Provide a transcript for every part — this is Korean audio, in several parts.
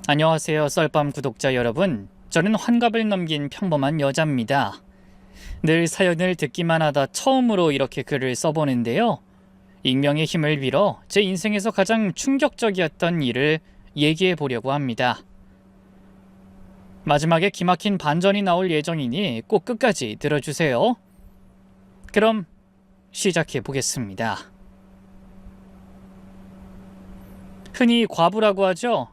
안녕하세요, 썰밤 구독자 여러분. 저는 환갑을 넘긴 평범한 여자입니다. 늘 사연을 듣기만 하다 처음으로 이렇게 글을 써보는데요. 익명의 힘을 빌어 제 인생에서 가장 충격적이었던 일을 얘기해 보려고 합니다. 마지막에 기막힌 반전이 나올 예정이니 꼭 끝까지 들어주세요. 그럼 시작해 보겠습니다. 흔히 과부라고 하죠.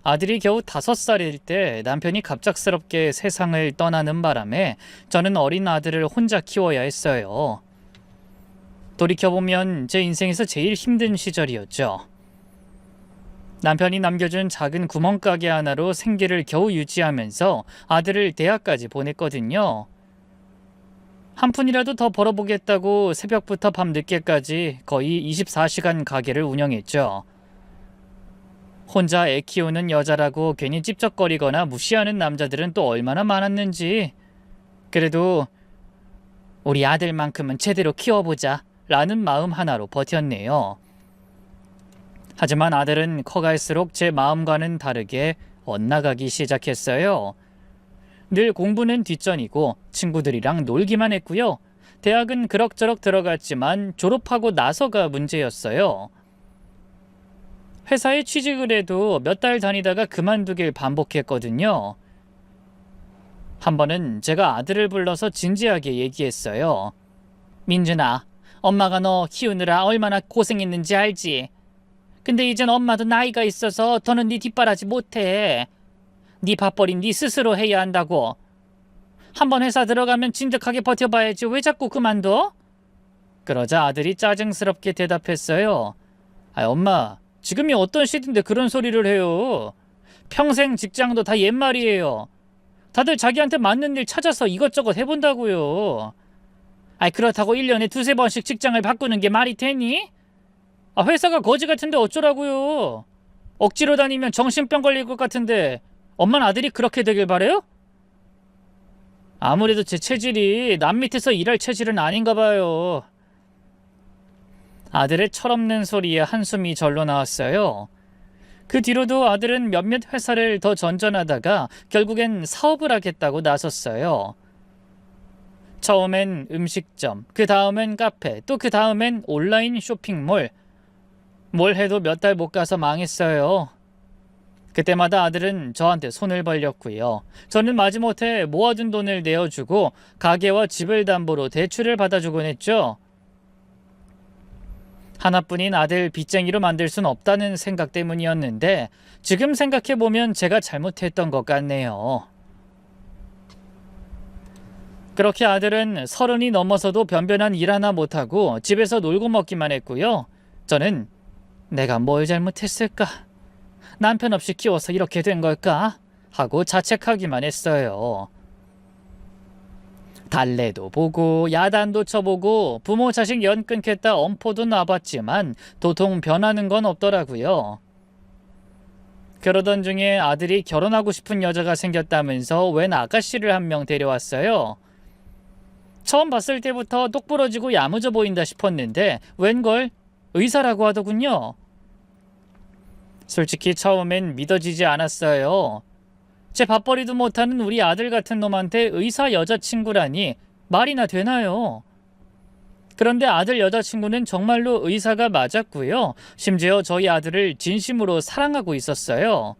아들이 겨우 5살일 때 남편이 갑작스럽게 세상을 떠나는 바람에 저는 어린 아들을 혼자 키워야 했어요. 돌이켜보면 제 인생에서 제일 힘든 시절이었죠. 남편이 남겨준 작은 구멍가게 하나로 생계를 겨우 유지하면서 아들을 대학까지 보냈거든요. 한 푼이라도 더 벌어보겠다고 새벽부터 밤늦게까지 거의 24시간 가게를 운영했죠. 혼자 애 키우는 여자라고 괜히 찝쩍거리거나 무시하는 남자들은 또 얼마나 많았는지. 그래도 우리 아들만큼은 제대로 키워보자 라는 마음 하나로 버텼네요. 하지만 아들은 커갈수록 제 마음과는 다르게 엇나가기 시작했어요. 늘 공부는 뒷전이고 친구들이랑 놀기만 했고요. 대학은 그럭저럭 들어갔지만 졸업하고 나서가 문제였어요. 회사에 취직을 해도 몇 달 다니다가 그만두길 반복했거든요. 한 번은 제가 아들을 불러서 진지하게 얘기했어요. 민준아, 엄마가 너 키우느라 얼마나 고생했는지 알지? 근데 이젠 엄마도 나이가 있어서 더는 네 뒷바라지 못해. 네 밥벌이 네 스스로 해야 한다고. 한번 회사 들어가면 진득하게 버텨봐야지 왜 자꾸 그만둬? 그러자 아들이 짜증스럽게 대답했어요. 엄마, 지금이 어떤 시대인데 그런 소리를 해요. 평생 직장도 다 옛말이에요. 다들 자기한테 맞는 일 찾아서 이것저것 해본다고요. 그렇다고 1년에 두세 번씩 직장을 바꾸는 게 말이 되니? 회사가 거지 같은데 어쩌라고요. 억지로 다니면 정신병 걸릴 것 같은데 엄마는 아들이 그렇게 되길 바래요? 아무래도 제 체질이 남 밑에서 일할 체질은 아닌가 봐요. 아들의 철없는 소리에 한숨이 절로 나왔어요. 그 뒤로도 아들은 몇몇 회사를 더 전전하다가 결국엔 사업을 하겠다고 나섰어요. 처음엔 음식점, 그 다음엔 카페, 또 그 다음엔 온라인 쇼핑몰. 뭘 해도 몇 달 못 가서 망했어요. 그때마다 아들은 저한테 손을 벌렸고요. 저는 마지못해 모아둔 돈을 내어주고 가게와 집을 담보로 대출을 받아주곤 했죠. 하나뿐인 아들 빚쟁이로 만들 순 없다는 생각 때문이었는데 지금 생각해보면 제가 잘못했던 것 같네요. 그렇게 아들은 30이 넘어서도 변변한 일 하나 못하고 집에서 놀고 먹기만 했고요. 저는 내가 뭘 잘못했을까? 남편 없이 키워서 이렇게 된 걸까? 하고 자책하기만 했어요. 달래도 보고 야단도 쳐보고 부모 자식 연 끊겠다 엄포도 놔봤지만 도통 변하는 건 없더라고요. 그러던 중에 아들이 결혼하고 싶은 여자가 생겼다면서 웬 아가씨를 한 명 데려왔어요. 처음 봤을 때부터 똑부러지고 야무져 보인다 싶었는데 웬걸 의사라고 하더군요. 솔직히 처음엔 믿어지지 않았어요. 제 밥벌이도 못하는 우리 아들 같은 놈한테 의사 여자친구라니 말이나 되나요? 그런데 아들 여자친구는 정말로 의사가 맞았고요. 심지어 저희 아들을 진심으로 사랑하고 있었어요.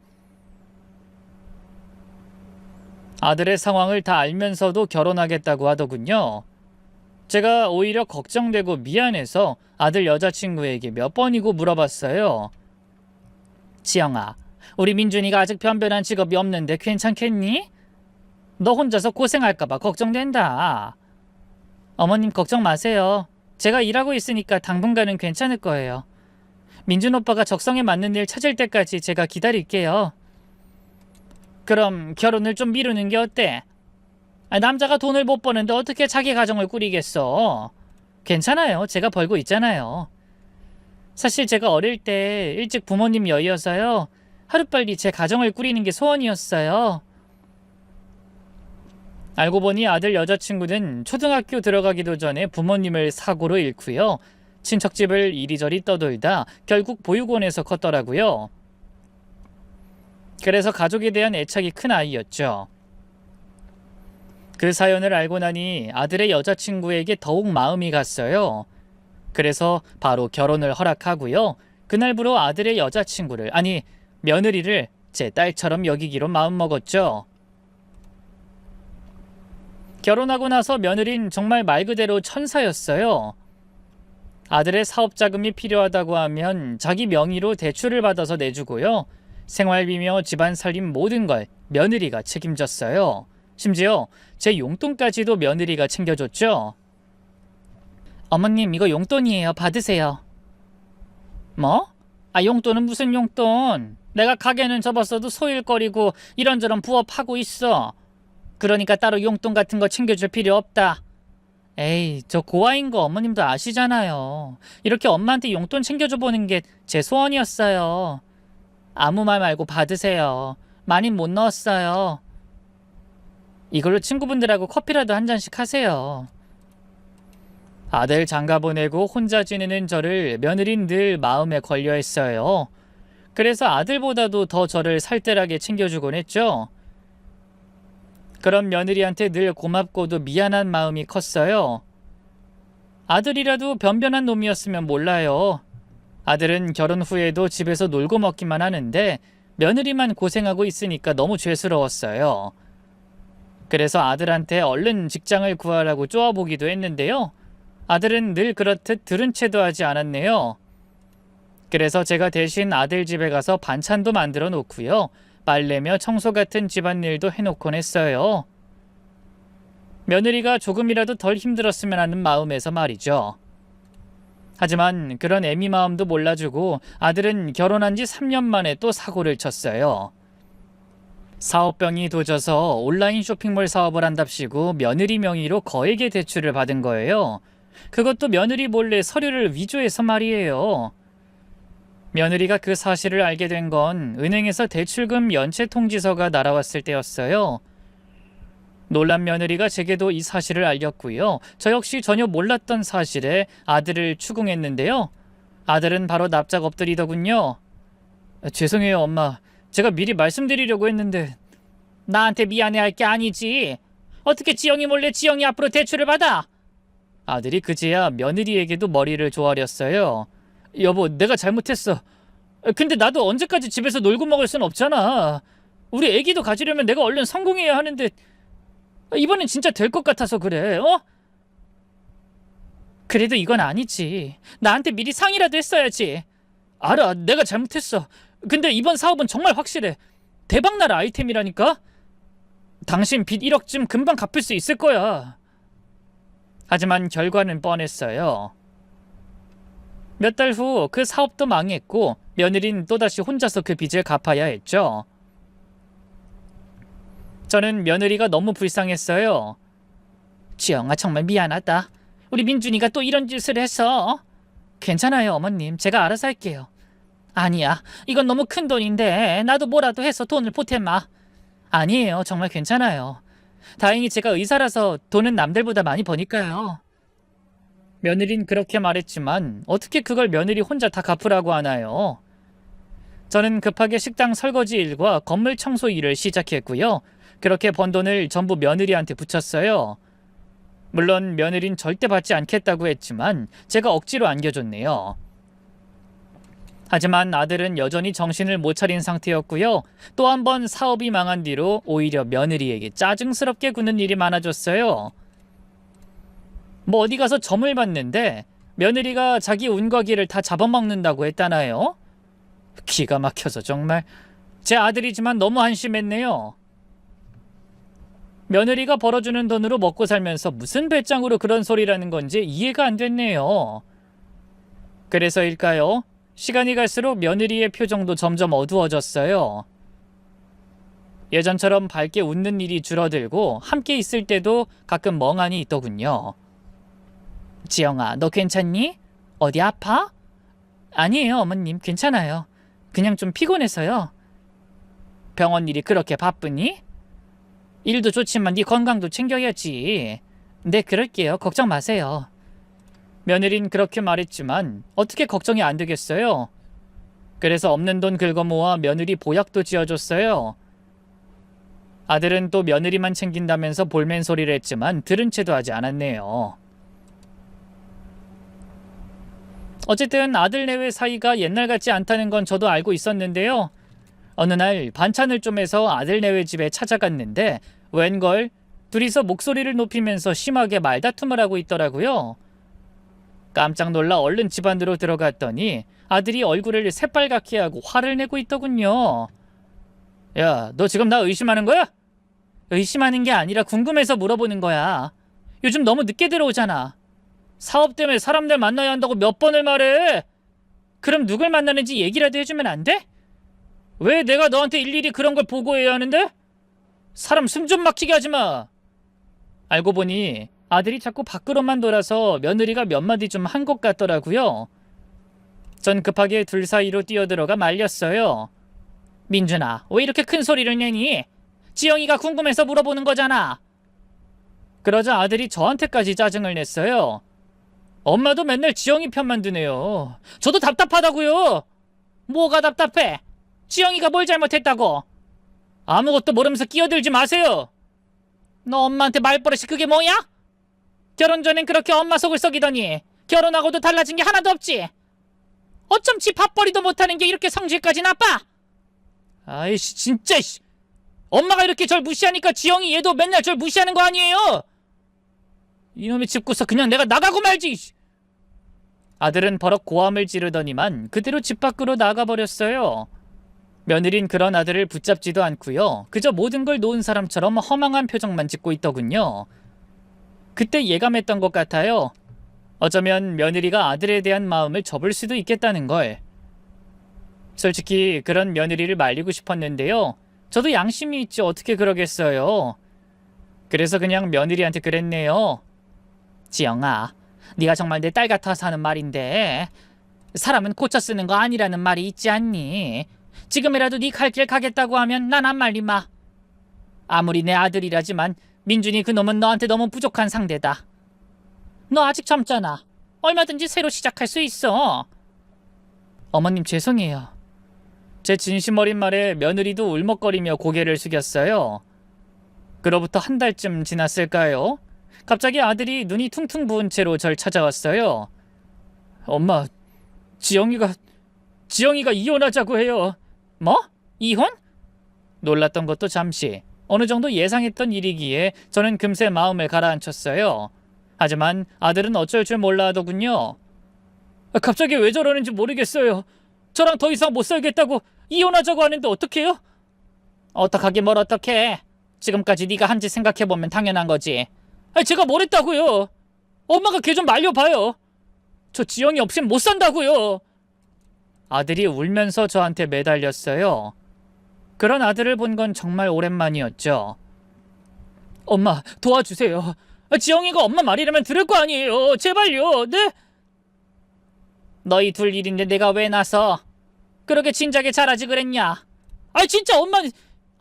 아들의 상황을 다 알면서도 결혼하겠다고 하더군요. 제가 오히려 걱정되고 미안해서 아들 여자친구에게 몇 번이고 물어봤어요. 지영아, 우리 민준이가 아직 변변한 직업이 없는데 괜찮겠니? 너 혼자서 고생할까봐 걱정된다. 어머님 걱정 마세요. 제가 일하고 있으니까 당분간은 괜찮을 거예요. 민준 오빠가 적성에 맞는 일 찾을 때까지 제가 기다릴게요. 그럼 결혼을 좀 미루는 게 어때? 남자가 돈을 못 버는데 어떻게 자기 가정을 꾸리겠어? 괜찮아요. 제가 벌고 있잖아요. 사실 제가 어릴 때 일찍 부모님 여의어서요. 하루빨리 제 가정을 꾸리는 게 소원이었어요. 알고 보니 아들 여자친구는 초등학교 들어가기도 전에 부모님을 사고로 잃고요. 친척집을 이리저리 떠돌다 결국 보육원에서 컸더라고요. 그래서 가족에 대한 애착이 큰 아이였죠. 그 사연을 알고 나니 아들의 여자친구에게 더욱 마음이 갔어요. 그래서 바로 결혼을 허락하고요. 그날부로 아들의 여자친구를, 아니 며느리를 제 딸처럼 여기기로 마음먹었죠. 결혼하고 나서 며느린 정말 말 그대로 천사였어요. 아들의 사업 자금이 필요하다고 하면 자기 명의로 대출을 받아서 내주고요. 생활비며 집안 살림 모든 걸 며느리가 책임졌어요. 심지어 제 용돈까지도 며느리가 챙겨줬죠. 어머님, 이거 용돈이에요. 받으세요. 뭐? 용돈은 무슨 용돈? 내가 가게는 접었어도 소일거리고 이런저런 부업하고 있어. 그러니까 따로 용돈 같은 거 챙겨줄 필요 없다. 에이, 저 고아인 거 어머님도 아시잖아요. 이렇게 엄마한테 용돈 챙겨줘 보는 게 제 소원이었어요. 아무 말 말고 받으세요. 많이 못 넣었어요. 이걸로 친구분들하고 커피라도 한 잔씩 하세요. 아들 장가 보내고 혼자 지내는 저를 며느린 늘 마음에 걸려 했어요. 그래서 아들보다도 더 저를 살뜰하게 챙겨주곤 했죠. 그런 며느리한테 늘 고맙고도 미안한 마음이 컸어요. 아들이라도 변변한 놈이었으면 몰라요. 아들은 결혼 후에도 집에서 놀고 먹기만 하는데 며느리만 고생하고 있으니까 너무 죄스러웠어요. 그래서 아들한테 얼른 직장을 구하라고 쪼아보기도 했는데요. 아들은 늘 그렇듯 들은 채도 하지 않았네요. 그래서 제가 대신 아들 집에 가서 반찬도 만들어 놓고요. 빨래며 청소 같은 집안일도 해놓곤 했어요. 며느리가 조금이라도 덜 힘들었으면 하는 마음에서 말이죠. 하지만 그런 애미 마음도 몰라주고 아들은 결혼한 지 3년 만에 또 사고를 쳤어요. 사업병이 도져서 온라인 쇼핑몰 사업을 한답시고 며느리 명의로 거액의 대출을 받은 거예요. 그것도 며느리 몰래 서류를 위조해서 말이에요. 며느리가 그 사실을 알게 된 건 은행에서 대출금 연체 통지서가 날아왔을 때였어요. 놀란 며느리가 제게도 이 사실을 알렸고요. 저 역시 전혀 몰랐던 사실에 아들을 추궁했는데요. 아들은 바로 납작 엎드리더군요. 죄송해요, 엄마. 제가 미리 말씀드리려고 했는데. 나한테 미안해할 게 아니지. 어떻게 지영이 몰래 지영이 앞으로 대출을 받아? 아들이 그제야 며느리에게도 머리를 조아렸어요. 여보, 내가 잘못했어. 근데 나도 언제까지 집에서 놀고 먹을 순 없잖아. 우리 애기도 가지려면 내가 얼른 성공해야 하는데 이번엔 진짜 될 것 같아서 그래. 그래도 이건 아니지. 나한테 미리 상의라도 했어야지. 알아, 내가 잘못했어. 근데 이번 사업은 정말 확실해. 대박날 아이템이라니까. 당신 빚 1억쯤 금방 갚을 수 있을 거야. 하지만 결과는 뻔했어요. 몇 달 후 그 사업도 망했고 며느린 또다시 혼자서 그 빚을 갚아야 했죠. 저는 며느리가 너무 불쌍했어요. 지영아, 정말 미안하다. 우리 민준이가 또 이런 짓을 해서. 괜찮아요, 어머님. 제가 알아서 할게요. 아니야, 이건 너무 큰 돈인데 나도 뭐라도 해서 돈을 보태마. 아니에요, 정말 괜찮아요. 다행히 제가 의사라서 돈은 남들보다 많이 버니까요. 며느린 그렇게 말했지만 어떻게 그걸 며느리 혼자 다 갚으라고 하나요? 저는 급하게 식당 설거지 일과 건물 청소 일을 시작했고요. 그렇게 번 돈을 전부 며느리한테 붙였어요. 물론 며느린 절대 받지 않겠다고 했지만 제가 억지로 안겨줬네요. 하지만 아들은 여전히 정신을 못 차린 상태였고요. 또 한 번 사업이 망한 뒤로 오히려 며느리에게 짜증스럽게 구는 일이 많아졌어요. 뭐 어디 가서 점을 봤는데 며느리가 자기 운거기를 다 잡아먹는다고 했다나요? 기가 막혀서 정말. 제 아들이지만 너무 한심했네요. 며느리가 벌어주는 돈으로 먹고 살면서 무슨 배짱으로 그런 소리라는 건지 이해가 안 됐네요. 그래서일까요? 시간이 갈수록 며느리의 표정도 점점 어두워졌어요. 예전처럼 밝게 웃는 일이 줄어들고 함께 있을 때도 가끔 멍하니 있더군요. 지영아, 너 괜찮니? 어디 아파? 아니에요, 어머님. 괜찮아요. 그냥 좀 피곤해서요. 병원 일이 그렇게 바쁘니? 일도 좋지만 네 건강도 챙겨야지. 네, 그럴게요. 걱정 마세요. 며느린 그렇게 말했지만 어떻게 걱정이 안 되겠어요? 그래서 없는 돈 긁어 모아 며느리 보약도 지어줬어요. 아들은 또 며느리만 챙긴다면서 볼멘 소리를 했지만 들은 채도 하지 않았네요. 어쨌든 아들 내외 사이가 옛날 같지 않다는 건 저도 알고 있었는데요. 어느 날 반찬을 좀 해서 아들 내외 집에 찾아갔는데 웬걸 둘이서 목소리를 높이면서 심하게 말다툼을 하고 있더라고요. 깜짝 놀라 얼른 집 안으로 들어갔더니 아들이 얼굴을 새빨갛게 하고 화를 내고 있더군요. 야, 너 지금 나 의심하는 거야? 의심하는 게 아니라 궁금해서 물어보는 거야. 요즘 너무 늦게 들어오잖아. 사업 때문에 사람들 만나야 한다고 몇 번을 말해. 그럼 누굴 만나는지 얘기라도 해주면 안 돼? 왜 내가 너한테 일일이 그런 걸 보고해야 하는데? 사람 숨 좀 막히게 하지 마. 알고 보니 아들이 자꾸 밖으로만 돌아서 며느리가 몇 마디 좀 한 것 같더라고요. 전 급하게 둘 사이로 뛰어들어가 말렸어요. 민준아, 왜 이렇게 큰 소리를 내니? 지영이가 궁금해서 물어보는 거잖아. 그러자 아들이 저한테까지 짜증을 냈어요. 엄마도 맨날 지영이 편만 드네요. 저도 답답하다고요. 뭐가 답답해? 지영이가 뭘 잘못했다고? 아무것도 모르면서 끼어들지 마세요. 너 엄마한테 말버릇이 그게 뭐야? 결혼 전엔 그렇게 엄마 속을 썩이더니 결혼하고도 달라진 게 하나도 없지. 어쩜 지 밥벌이도 못하는 게 이렇게 성질까지 나빠? 아이씨 진짜 씨. 엄마가 이렇게 절 무시하니까 지영이 얘도 맨날 절 무시하는 거 아니에요? 이놈의 집구석 그냥 내가 나가고 말지. 아들은 버럭 고함을 지르더니만 그대로 집 밖으로 나가버렸어요. 며느린 그런 아들을 붙잡지도 않고요. 그저 모든 걸 놓은 사람처럼 허망한 표정만 짓고 있더군요. 그때 예감했던 것 같아요. 어쩌면 며느리가 아들에 대한 마음을 접을 수도 있겠다는 걸. 솔직히 그런 며느리를 말리고 싶었는데요. 저도 양심이 있지 어떻게 그러겠어요. 그래서 그냥 며느리한테 그랬네요. 지영아, 네가 정말 내 딸 같아서 하는 말인데 사람은 고쳐 쓰는 거 아니라는 말이 있지 않니? 지금이라도 네 갈 길 가겠다고 하면 난 안 말리마. 아무리 내 아들이라지만 민준이 그놈은 너한테 너무 부족한 상대다. 너 아직 젊잖아. 얼마든지 새로 시작할 수 있어. 어머님 죄송해요. 제 진심 어린 말에 며느리도 울먹거리며 고개를 숙였어요. 그로부터 한 달쯤 지났을까요? 갑자기 아들이 눈이 퉁퉁 부은 채로 절 찾아왔어요. 엄마, 지영이가 이혼하자고 해요. 뭐? 이혼? 놀랐던 것도 잠시. 어느 정도 예상했던 일이기에 저는 금세 마음을 가라앉혔어요. 하지만 아들은 어쩔 줄 몰라 하더군요. 갑자기 왜 저러는지 모르겠어요. 저랑 더 이상 못 살겠다고 이혼하자고 하는데 어떡해요? 어떡하긴 뭘 어떡해. 지금까지 네가 한 짓 생각해보면 당연한 거지. 제가 뭘 했다고요? 엄마가 걔 좀 말려봐요. 저 지영이 없이는 못 산다고요. 아들이 울면서 저한테 매달렸어요. 그런 아들을 본 건 정말 오랜만이었죠. 엄마 도와주세요. 지영이가 엄마 말이라면 들을 거 아니에요. 제발요. 네? 너희 둘 일인데 내가 왜 나서 그렇게 진작에 잘하지 그랬냐? 진짜 엄마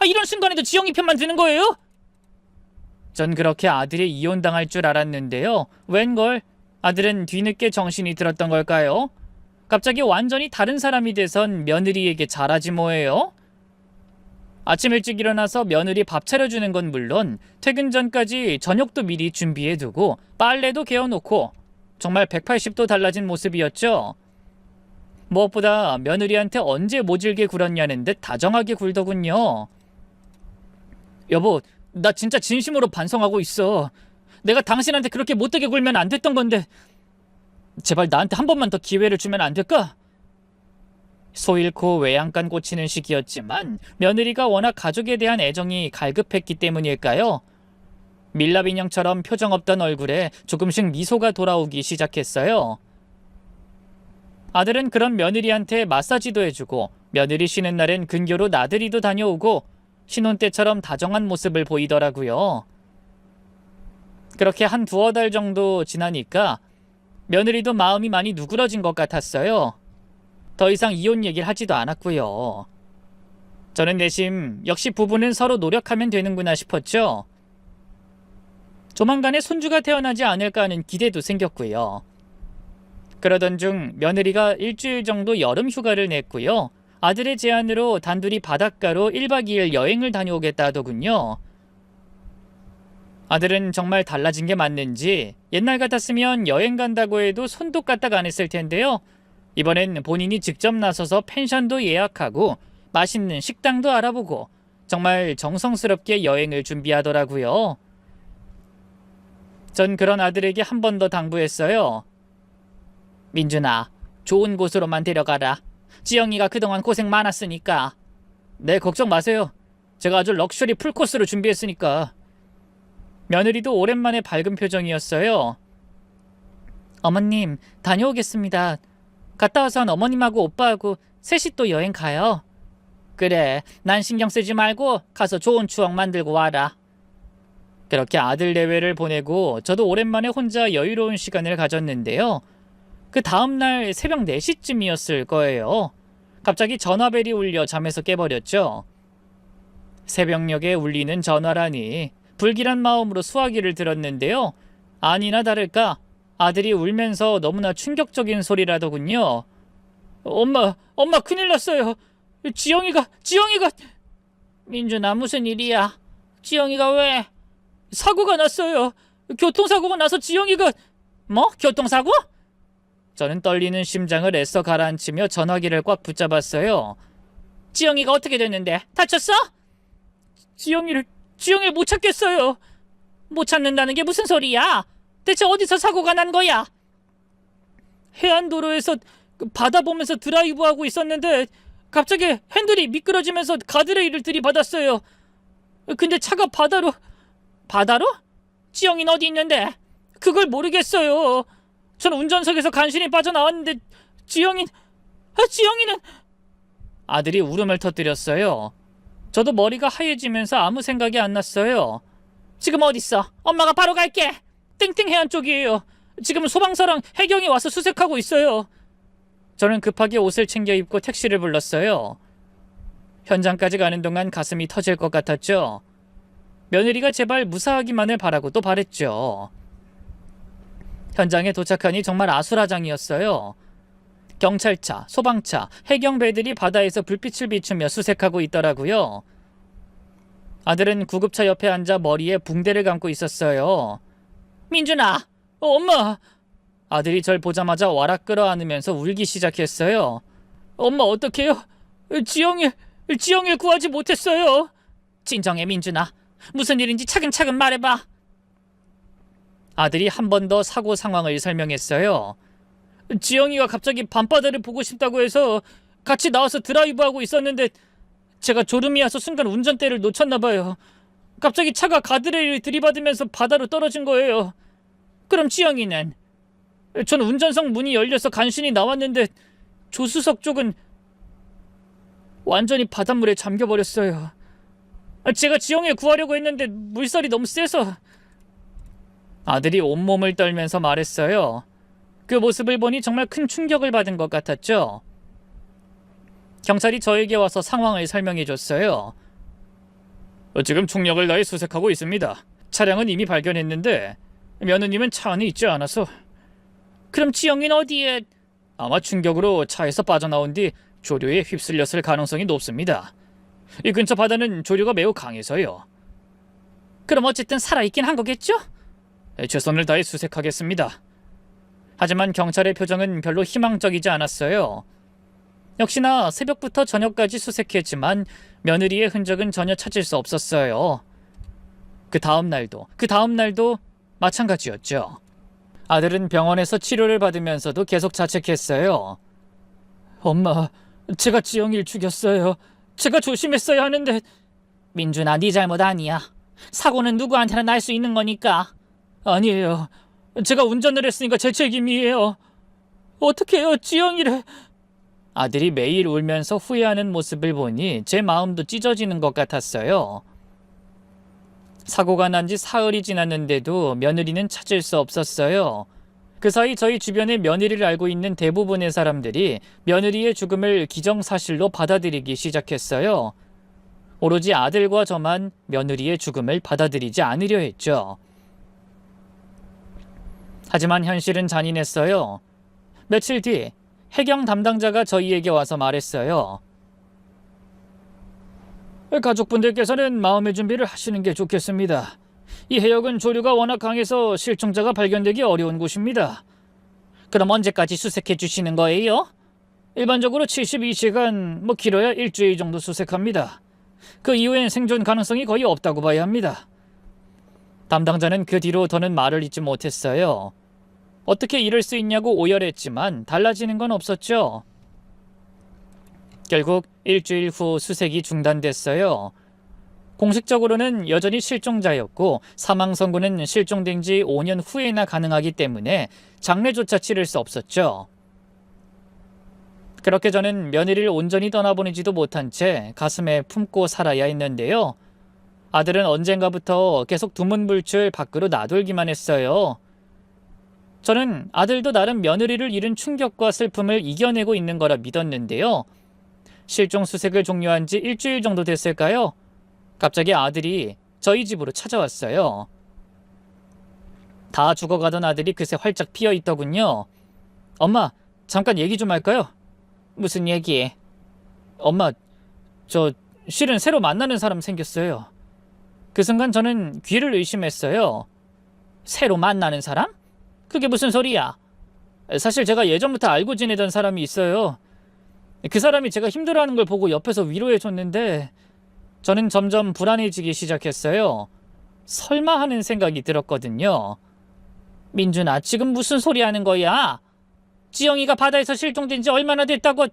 이런 순간에도 지영이 편만 드는 거예요? 전 그렇게 아들이 이혼당할 줄 알았는데요. 웬걸 아들은 뒤늦게 정신이 들었던 걸까요? 갑자기 완전히 다른 사람이 돼선 며느리에게 잘하지 뭐예요? 아침 일찍 일어나서 며느리 밥 차려주는 건 물론 퇴근 전까지 저녁도 미리 준비해두고 빨래도 개어놓고 정말 180도 달라진 모습이었죠. 무엇보다 며느리한테 언제 모질게 굴었냐는 듯 다정하게 굴더군요. 여보, 나 진짜 진심으로 반성하고 있어. 내가 당신한테 그렇게 못되게 굴면 안 됐던 건데 제발 나한테 한 번만 더 기회를 주면 안 될까? 소 잃고 외양간 고치는 시기였지만 며느리가 워낙 가족에 대한 애정이 갈급했기 때문일까요? 밀랍 인형처럼 표정 없던 얼굴에 조금씩 미소가 돌아오기 시작했어요. 아들은 그런 며느리한테 마사지도 해주고 며느리 쉬는 날엔 근교로 나들이도 다녀오고 신혼 때처럼 다정한 모습을 보이더라고요. 그렇게 한 두어 달 정도 지나니까 며느리도 마음이 많이 누그러진 것 같았어요. 더 이상 이혼 얘기를 하지도 않았고요. 저는 내심 역시 부부는 서로 노력하면 되는구나 싶었죠. 조만간에 손주가 태어나지 않을까 하는 기대도 생겼고요. 그러던 중 며느리가 일주일 정도 여름 휴가를 냈고요. 아들의 제안으로 단둘이 바닷가로 1박 2일 여행을 다녀오겠다 하더군요. 아들은 정말 달라진 게 맞는지 옛날 같았으면 여행 간다고 해도 손도 까딱 안 했을 텐데요. 이번엔 본인이 직접 나서서 펜션도 예약하고 맛있는 식당도 알아보고 정말 정성스럽게 여행을 준비하더라고요. 전 그런 아들에게 한 번 더 당부했어요. 민준아, 좋은 곳으로만 데려가라. 지영이가 그동안 고생 많았으니까. 네, 걱정 마세요. 제가 아주 럭셔리 풀코스로 준비했으니까. 며느리도 오랜만에 밝은 표정이었어요. 어머님, 다녀오겠습니다. 갔다 와선 어머님하고 오빠하고 셋이 또 여행 가요. 그래, 난 신경 쓰지 말고 가서 좋은 추억 만들고 와라. 그렇게 아들 내외를 보내고 저도 오랜만에 혼자 여유로운 시간을 가졌는데요. 그 다음날 새벽 4시쯤이었을 거예요. 갑자기 전화벨이 울려 잠에서 깨버렸죠. 새벽녘에 울리는 전화라니 불길한 마음으로 수화기를 들었는데요. 아니나 다를까 아들이 울면서 너무나 충격적인 소리라더군요. 엄마 큰일 났어요. 지영이가 민준아, 무슨 일이야? 지영이가 왜? 사고가 났어요. 교통사고가 나서 지영이가... 뭐? 교통사고? 저는 떨리는 심장을 애써 가라앉히며 전화기를 꽉 붙잡았어요. 지영이가 어떻게 됐는데? 다쳤어? 지영이를 못 찾겠어요. 못 찾는다는 게 무슨 소리야? 대체 어디서 사고가 난 거야? 해안도로에서 바다 보면서 드라이브하고 있었는데 갑자기 핸들이 미끄러지면서 가드레일을 들이받았어요. 근데 차가 바다로? 지영이는 어디 있는데? 그걸 모르겠어요. 저는 운전석에서 간신히 빠져나왔는데 지영이는... 아들이 울음을 터뜨렸어요. 저도 머리가 하얘지면서 아무 생각이 안 났어요. 지금 어딨어? 엄마가 바로 갈게. 땡땡 해안 쪽이에요. 지금 소방서랑 해경이 와서 수색하고 있어요. 저는 급하게 옷을 챙겨 입고 택시를 불렀어요. 현장까지 가는 동안 가슴이 터질 것 같았죠. 며느리가 제발 무사하기만을 바라고 또 바랬죠. 현장에 도착하니 정말 아수라장이었어요. 경찰차, 소방차, 해경배들이 바다에서 불빛을 비추며 수색하고 있더라고요. 아들은 구급차 옆에 앉아 머리에 붕대를 감고 있었어요. 민준아, 엄마! 아들이 절 보자마자 와락 끌어안으면서 울기 시작했어요. 엄마, 어떡해요? 지영이를 구하지 못했어요. 진정해, 민준아. 무슨 일인지 차근차근 말해봐. 아들이 한 번 더 사고 상황을 설명했어요. 지영이가 갑자기 밤바다를 보고 싶다고 해서 같이 나와서 드라이브하고 있었는데 제가 졸음이 와서 순간 운전대를 놓쳤나 봐요. 갑자기 차가 가드레일을 들이받으면서 바다로 떨어진 거예요. 그럼 지영이는? 저는 운전석 문이 열려서 간신히 나왔는데 조수석 쪽은 완전히 바닷물에 잠겨버렸어요. 제가 지영이를 구하려고 했는데 물살이 너무 세서. 아들이 온몸을 떨면서 말했어요. 그 모습을 보니 정말 큰 충격을 받은 것 같았죠. 경찰이 저에게 와서 상황을 설명해 줬어요. 지금 총력을 다해 수색하고 있습니다. 차량은 이미 발견했는데 며느님은 차 안에 있지 않아서. 그럼 지영이는 어디에? 아마 충격으로 차에서 빠져나온 뒤 조류에 휩쓸렸을 가능성이 높습니다. 이 근처 바다는 조류가 매우 강해서요. 그럼 어쨌든 살아있긴 한 거겠죠? 최선을 다해 수색하겠습니다. 하지만 경찰의 표정은 별로 희망적이지 않았어요. 역시나 새벽부터 저녁까지 수색했지만 며느리의 흔적은 전혀 찾을 수 없었어요. 그 다음 날도 마찬가지였죠. 아들은 병원에서 치료를 받으면서도 계속 자책했어요. 엄마, 제가 지영이를 죽였어요. 제가 조심했어야 하는데. 민준아, 네 잘못 아니야. 사고는 누구한테나 날 수 있는 거니까. 아니에요. 제가 운전을 했으니까 제 책임이에요. 어떡해요, 지영이를. 아들이 매일 울면서 후회하는 모습을 보니 제 마음도 찢어지는 것 같았어요. 사고가 난 지 사흘이 지났는데도 며느리는 찾을 수 없었어요. 그 사이 저희 주변에 며느리를 알고 있는 대부분의 사람들이 며느리의 죽음을 기정사실로 받아들이기 시작했어요. 오로지 아들과 저만 며느리의 죽음을 받아들이지 않으려 했죠. 하지만 현실은 잔인했어요. 며칠 뒤 해경 담당자가 저희에게 와서 말했어요. 가족분들께서는 마음의 준비를 하시는 게 좋겠습니다. 이 해역은 조류가 워낙 강해서 실종자가 발견되기 어려운 곳입니다. 그럼 언제까지 수색해 주시는 거예요? 일반적으로 72시간, 길어야 일주일 정도 수색합니다. 그 이후엔 생존 가능성이 거의 없다고 봐야 합니다. 담당자는 그 뒤로 더는 말을 잇지 못했어요. 어떻게 이럴 수 있냐고 오열했지만 달라지는 건 없었죠. 결국 일주일 후 수색이 중단됐어요. 공식적으로는 여전히 실종자였고 사망 선고는 실종된 지 5년 후에나 가능하기 때문에 장례조차 치를 수 없었죠. 그렇게 저는 며느리를 온전히 떠나보내지도 못한 채 가슴에 품고 살아야 했는데요. 아들은 언젠가부터 계속 두문불출 밖으로 나돌기만 했어요. 저는 아들도 나름 며느리를 잃은 충격과 슬픔을 이겨내고 있는 거라 믿었는데요. 실종 수색을 종료한 지 일주일 정도 됐을까요? 갑자기 아들이 저희 집으로 찾아왔어요. 다 죽어가던 아들이 그새 활짝 피어있더군요. 엄마, 잠깐 얘기 좀 할까요? 무슨 얘기? 엄마, 저 실은 새로 만나는 사람 생겼어요. 그 순간 저는 귀를 의심했어요. 새로 만나는 사람? 그게 무슨 소리야? 사실 제가 예전부터 알고 지내던 사람이 있어요. 그 사람이 제가 힘들어하는 걸 보고 옆에서 위로해줬는데 저는 점점 불안해지기 시작했어요. 설마 하는 생각이 들었거든요. 민준아, 지금 무슨 소리 하는 거야? 지영이가 바다에서 실종된 지 얼마나 됐다고?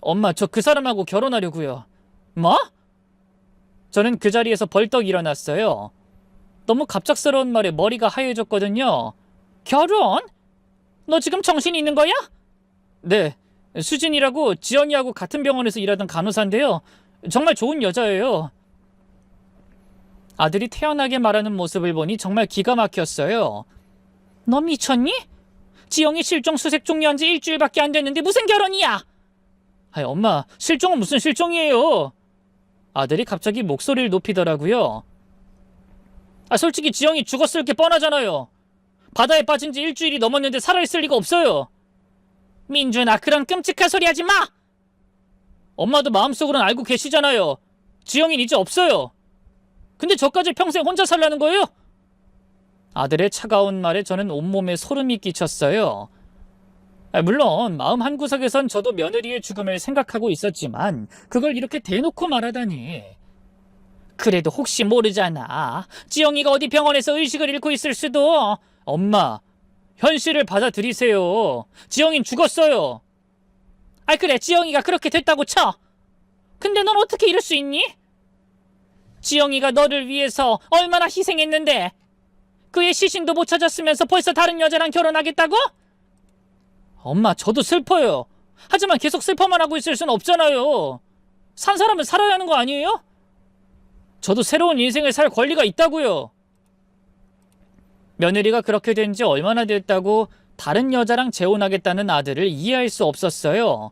엄마, 저 그 사람하고 결혼하려고요. 뭐? 저는 그 자리에서 벌떡 일어났어요. 너무 갑작스러운 말에 머리가 하얘졌거든요. 결혼? 너 지금 정신 있는 거야? 네, 수진이라고 지영이하고 같은 병원에서 일하던 간호사인데요. 정말 좋은 여자예요. 아들이 태연하게 말하는 모습을 보니 정말 기가 막혔어요. 너 미쳤니? 지영이 실종 수색 종료한 지 일주일밖에 안 됐는데 무슨 결혼이야? 아이, 엄마, 실종은 무슨 실종이에요? 아들이 갑자기 목소리를 높이더라고요. 솔직히 지영이 죽었을 게 뻔하잖아요. 바다에 빠진 지 일주일이 넘었는데 살아있을 리가 없어요. 민준아, 그런 끔찍한 소리 하지 마! 엄마도 마음속으로는 알고 계시잖아요. 지영이는 이제 없어요. 근데 저까지 평생 혼자 살라는 거예요? 아들의 차가운 말에 저는 온몸에 소름이 끼쳤어요. 물론 마음 한구석에선 저도 며느리의 죽음을 생각하고 있었지만 그걸 이렇게 대놓고 말하다니. 그래도 혹시 모르잖아. 지영이가 어디 병원에서 의식을 잃고 있을 수도. 엄마, 현실을 받아들이세요. 지영이는 죽었어요. 그래, 지영이가 그렇게 됐다고 쳐. 근데 넌 어떻게 이럴 수 있니? 지영이가 너를 위해서 얼마나 희생했는데 그의 시신도 못 찾았으면서 벌써 다른 여자랑 결혼하겠다고? 엄마, 저도 슬퍼요. 하지만 계속 슬퍼만 하고 있을 수는 없잖아요. 산 사람은 살아야 하는 거 아니에요? 저도 새로운 인생을 살 권리가 있다고요. 며느리가 그렇게 된 지 얼마나 됐다고 다른 여자랑 재혼하겠다는 아들을 이해할 수 없었어요.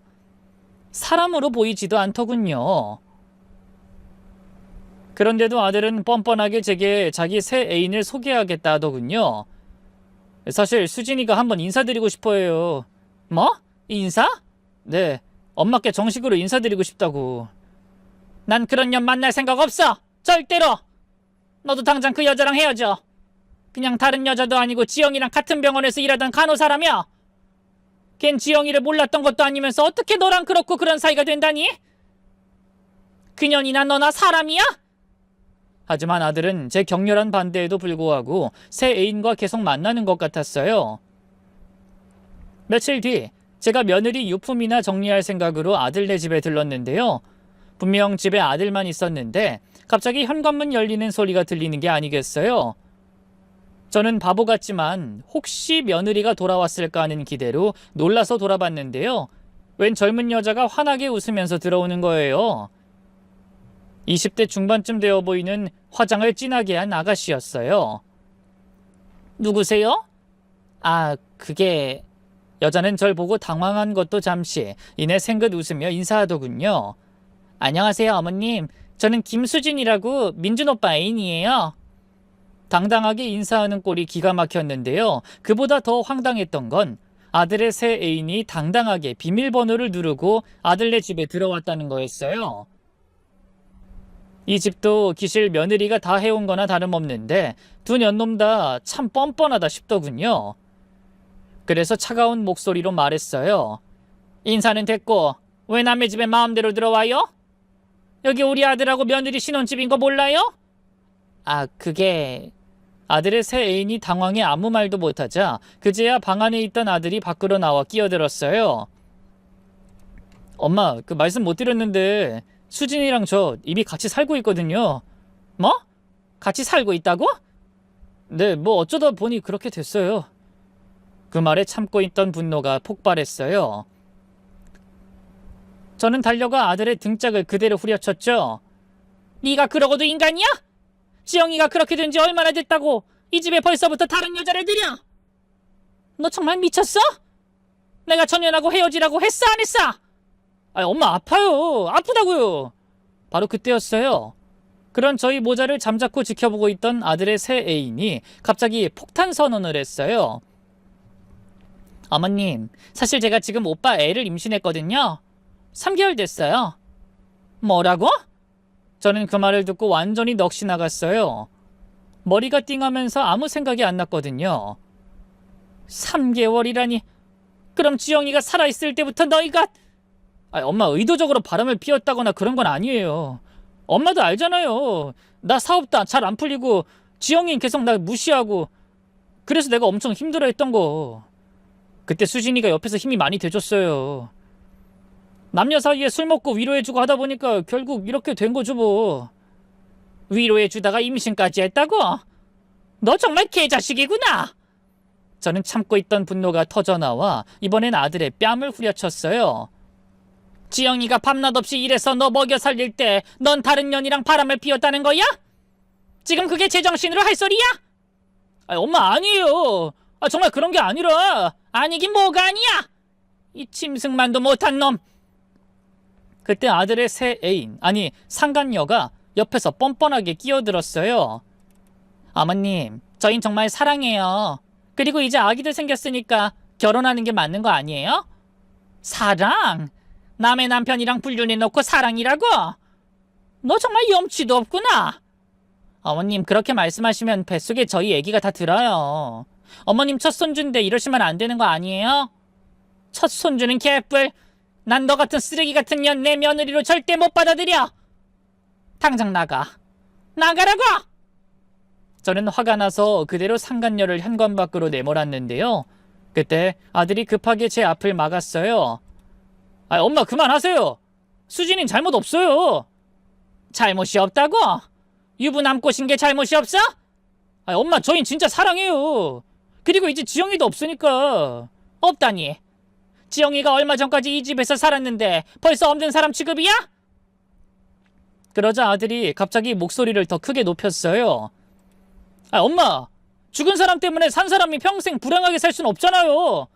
사람으로 보이지도 않더군요. 그런데도 아들은 뻔뻔하게 제게 자기 새 애인을 소개하겠다 하더군요. 사실 수진이가 한번 인사드리고 싶어요. 뭐? 인사? 네, 엄마께 정식으로 인사드리고 싶다고. 난 그런 년 만날 생각 없어. 절대로. 너도 당장 그 여자랑 헤어져. 그냥 다른 여자도 아니고 지영이랑 같은 병원에서 일하던 간호사라며. 걘 지영이를 몰랐던 것도 아니면서 어떻게 너랑 그렇고 그런 사이가 된다니? 그년이나 너나 사람이야? 하지만 아들은 제 격렬한 반대에도 불구하고 새 애인과 계속 만나는 것 같았어요. 며칠 뒤 제가 며느리 유품이나 정리할 생각으로 아들네 집에 들렀는데요. 분명 집에 아들만 있었는데 갑자기 현관문 열리는 소리가 들리는 게 아니겠어요? 저는 바보 같지만 혹시 며느리가 돌아왔을까 하는 기대로 놀라서 돌아봤는데요. 웬 젊은 여자가 환하게 웃으면서 들어오는 거예요. 20대 중반쯤 되어 보이는 화장을 진하게 한 아가씨였어요. 누구세요? 그게... 여자는 절 보고 당황한 것도 잠시 이내 생긋 웃으며 인사하더군요. 안녕하세요, 어머님. 저는 김수진이라고 민준 오빠 애인이에요. 당당하게 인사하는 꼴이 기가 막혔는데요. 그보다 더 황당했던 건 아들의 새 애인이 당당하게 비밀번호를 누르고 아들네 집에 들어왔다는 거였어요. 이 집도 기실 며느리가 다 해온 거나 다름없는데 두 년놈 다 참 뻔뻔하다 싶더군요. 그래서 차가운 목소리로 말했어요. 인사는 됐고 왜 남의 집에 마음대로 들어와요? 여기 우리 아들하고 며느리 신혼집인 거 몰라요? 그게... 아들의 새 애인이 당황해 아무 말도 못하자 그제야 방 안에 있던 아들이 밖으로 나와 끼어들었어요. 엄마, 그 말씀 못 드렸는데 수진이랑 저 이미 같이 살고 있거든요. 뭐? 같이 살고 있다고? 네, 뭐 어쩌다 보니 그렇게 됐어요. 그 말에 참고 있던 분노가 폭발했어요. 저는 달려가 아들의 등짝을 그대로 후려쳤죠. 네가 그러고도 인간이야? 지영이가 그렇게 된 지 얼마나 됐다고 이 집에 벌써부터 다른 여자를 들여? 너 정말 미쳤어? 내가 전현하고 헤어지라고 했어 안 했어? 엄마 아파요. 아프다고요. 바로 그때였어요. 그런 저희 모자를 잠자코 지켜보고 있던 아들의 새 애인이 갑자기 폭탄 선언을 했어요. 어머님, 사실 제가 지금 오빠 애를 임신했거든요. 3개월 됐어요. 뭐라고? 저는 그 말을 듣고 완전히 넋이 나갔어요. 머리가 띵하면서 아무 생각이 안 났거든요. 3개월이라니. 그럼 지영이가 살아있을 때부터 너희가... 엄마 의도적으로 바람을 피웠다거나 그런 건 아니에요. 엄마도 알잖아요. 나 사업도 잘 안 풀리고 지영이는 계속 나 무시하고 그래서 내가 엄청 힘들어했던 거. 그때 수진이가 옆에서 힘이 많이 돼줬어요. 남녀 사이에 술 먹고 위로해주고 하다 보니까 결국 이렇게 된 거죠 뭐. 위로해주다가 임신까지 했다고? 너 정말 개자식이구나. 저는 참고 있던 분노가 터져나와 이번엔 아들의 뺨을 후려쳤어요. 지영이가 밤낮 없이 일해서 너 먹여 살릴 때 넌 다른 년이랑 바람을 피웠다는 거야? 지금 그게 제정신으로 할 소리야? 엄마 아니에요. 정말 그런 게 아니라. 아니긴 뭐가 아니야. 이 짐승만도 못한 놈. 그때 아들의 새 애인, 아니 상간녀가 옆에서 뻔뻔하게 끼어들었어요. 어머님, 저흰 정말 사랑해요. 그리고 이제 아기들 생겼으니까 결혼하는 게 맞는 거 아니에요? 사랑? 남의 남편이랑 불륜해놓고 사랑이라고? 너 정말 염치도 없구나. 어머님, 그렇게 말씀하시면 뱃속에 저희 애기가 다 들어요. 어머님 첫 손주인데 이러시면 안 되는 거 아니에요? 첫 손주는 개뿔. 난 너 같은 쓰레기 같은 년 내 며느리로 절대 못 받아들여. 당장 나가. 나가라고! 저는 화가 나서 그대로 상간녀를 현관 밖으로 내몰았는데요. 그때 아들이 급하게 제 앞을 막았어요. 엄마 그만하세요. 수진이는 잘못 없어요. 잘못이 없다고? 유부남 꼬신 게 잘못이 없어? 엄마 저흰 진짜 사랑해요. 그리고 이제 지영이도 없으니까. 없다니. 지영이가 얼마 전까지 이 집에서 살았는데 벌써 없는 사람 취급이야? 그러자 아들이 갑자기 목소리를 더 크게 높였어요. 엄마, 죽은 사람 때문에 산 사람이 평생 불행하게 살 수는 없잖아요.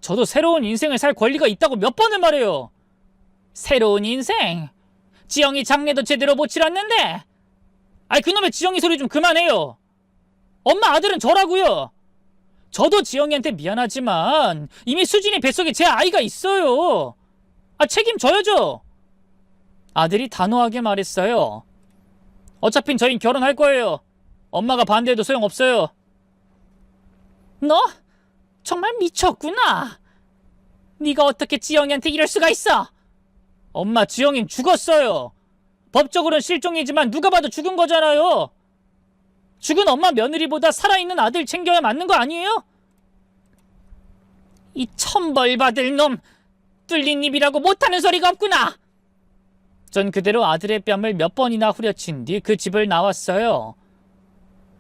저도 새로운 인생을 살 권리가 있다고 몇 번을 말해요. 새로운 인생? 지영이 장례도 제대로 못 치렀는데. 그놈의 지영이 소리 좀 그만해요. 엄마 아들은 저라고요. 저도 지영이한테 미안하지만 이미 수진이 뱃속에 제 아이가 있어요. 책임져야죠. 아들이 단호하게 말했어요. 어차피 저희 결혼할 거예요. 엄마가 반대해도 소용없어요. 너 정말 미쳤구나. 네가 어떻게 지영이한테 이럴 수가 있어? 엄마, 지영이는 죽었어요. 법적으로는 실종이지만 누가 봐도 죽은 거잖아요. 죽은 엄마 며느리보다 살아있는 아들 챙겨야 맞는 거 아니에요? 이 천벌받을 놈. 뚫린 입이라고 못하는 소리가 없구나. 전 그대로 아들의 뺨을 몇 번이나 후려친 뒤 그 집을 나왔어요.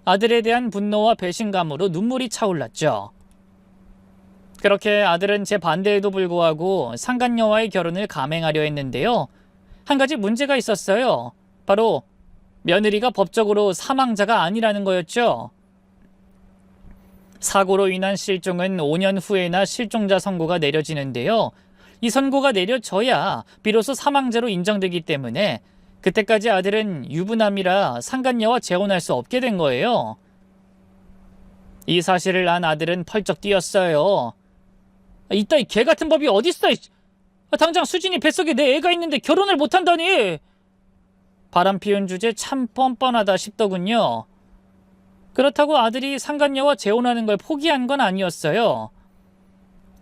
아들에 대한 분노와 배신감으로 눈물이 차올랐죠. 그렇게 아들은 제 반대에도 불구하고 상간녀와의 결혼을 감행하려 했는데요. 한 가지 문제가 있었어요. 바로 며느리가 법적으로 사망자가 아니라는 거였죠. 사고로 인한 실종은 5년 후에나 실종자 선고가 내려지는데요. 이 선고가 내려져야 비로소 사망자로 인정되기 때문에 그때까지 아들은 유부남이라 상간녀와 재혼할 수 없게 된 거예요. 이 사실을 안 아들은 펄쩍 뛰었어요. 이따 이 개같은 법이 어딨어. 당장 수진이 뱃속에 내 애가 있는데 결혼을 못한다니. 바람 피운 주제 참 뻔뻔하다 싶더군요. 그렇다고 아들이 상간녀와 재혼하는 걸 포기한 건 아니었어요.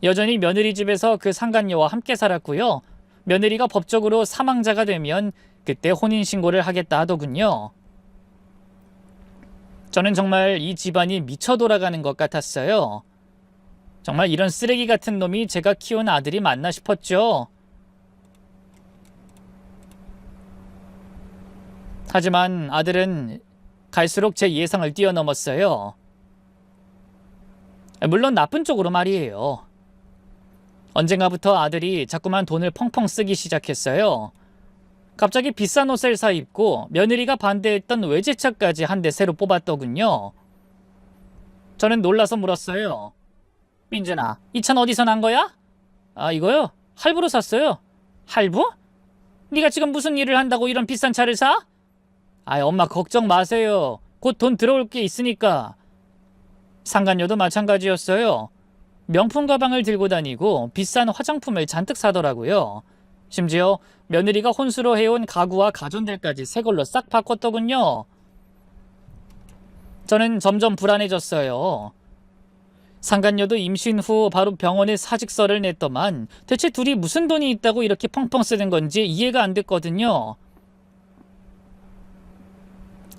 여전히 며느리 집에서 그 상간녀와 함께 살았고요. 며느리가 법적으로 사망자가 되면 그때 혼인신고를 하겠다 하더군요. 저는 정말 이 집안이 미쳐 돌아가는 것 같았어요. 정말 이런 쓰레기 같은 놈이 제가 키운 아들이 맞나 싶었죠. 하지만 아들은 갈수록 제 예상을 뛰어넘었어요. 물론 나쁜 쪽으로 말이에요. 언젠가부터 아들이 자꾸만 돈을 펑펑 쓰기 시작했어요. 갑자기 비싼 옷을 사 입고 며느리가 반대했던 외제차까지 한 대 새로 뽑았더군요. 저는 놀라서 물었어요. 민준아, 이 차는 어디서 난 거야? 아, 이거요? 할부로 샀어요. 할부? 네가 지금 무슨 일을 한다고 이런 비싼 차를 사? 아, 엄마 걱정 마세요. 곧 돈 들어올 게 있으니까. 상간녀도 마찬가지였어요. 명품 가방을 들고 다니고 비싼 화장품을 잔뜩 사더라고요. 심지어 며느리가 혼수로 해온 가구와 가전들까지 새 걸로 싹 바꿨더군요. 저는 점점 불안해졌어요. 상간녀도 임신 후 바로 병원에 사직서를 냈더만 대체 둘이 무슨 돈이 있다고 이렇게 펑펑 쓰는 건지 이해가 안 됐거든요.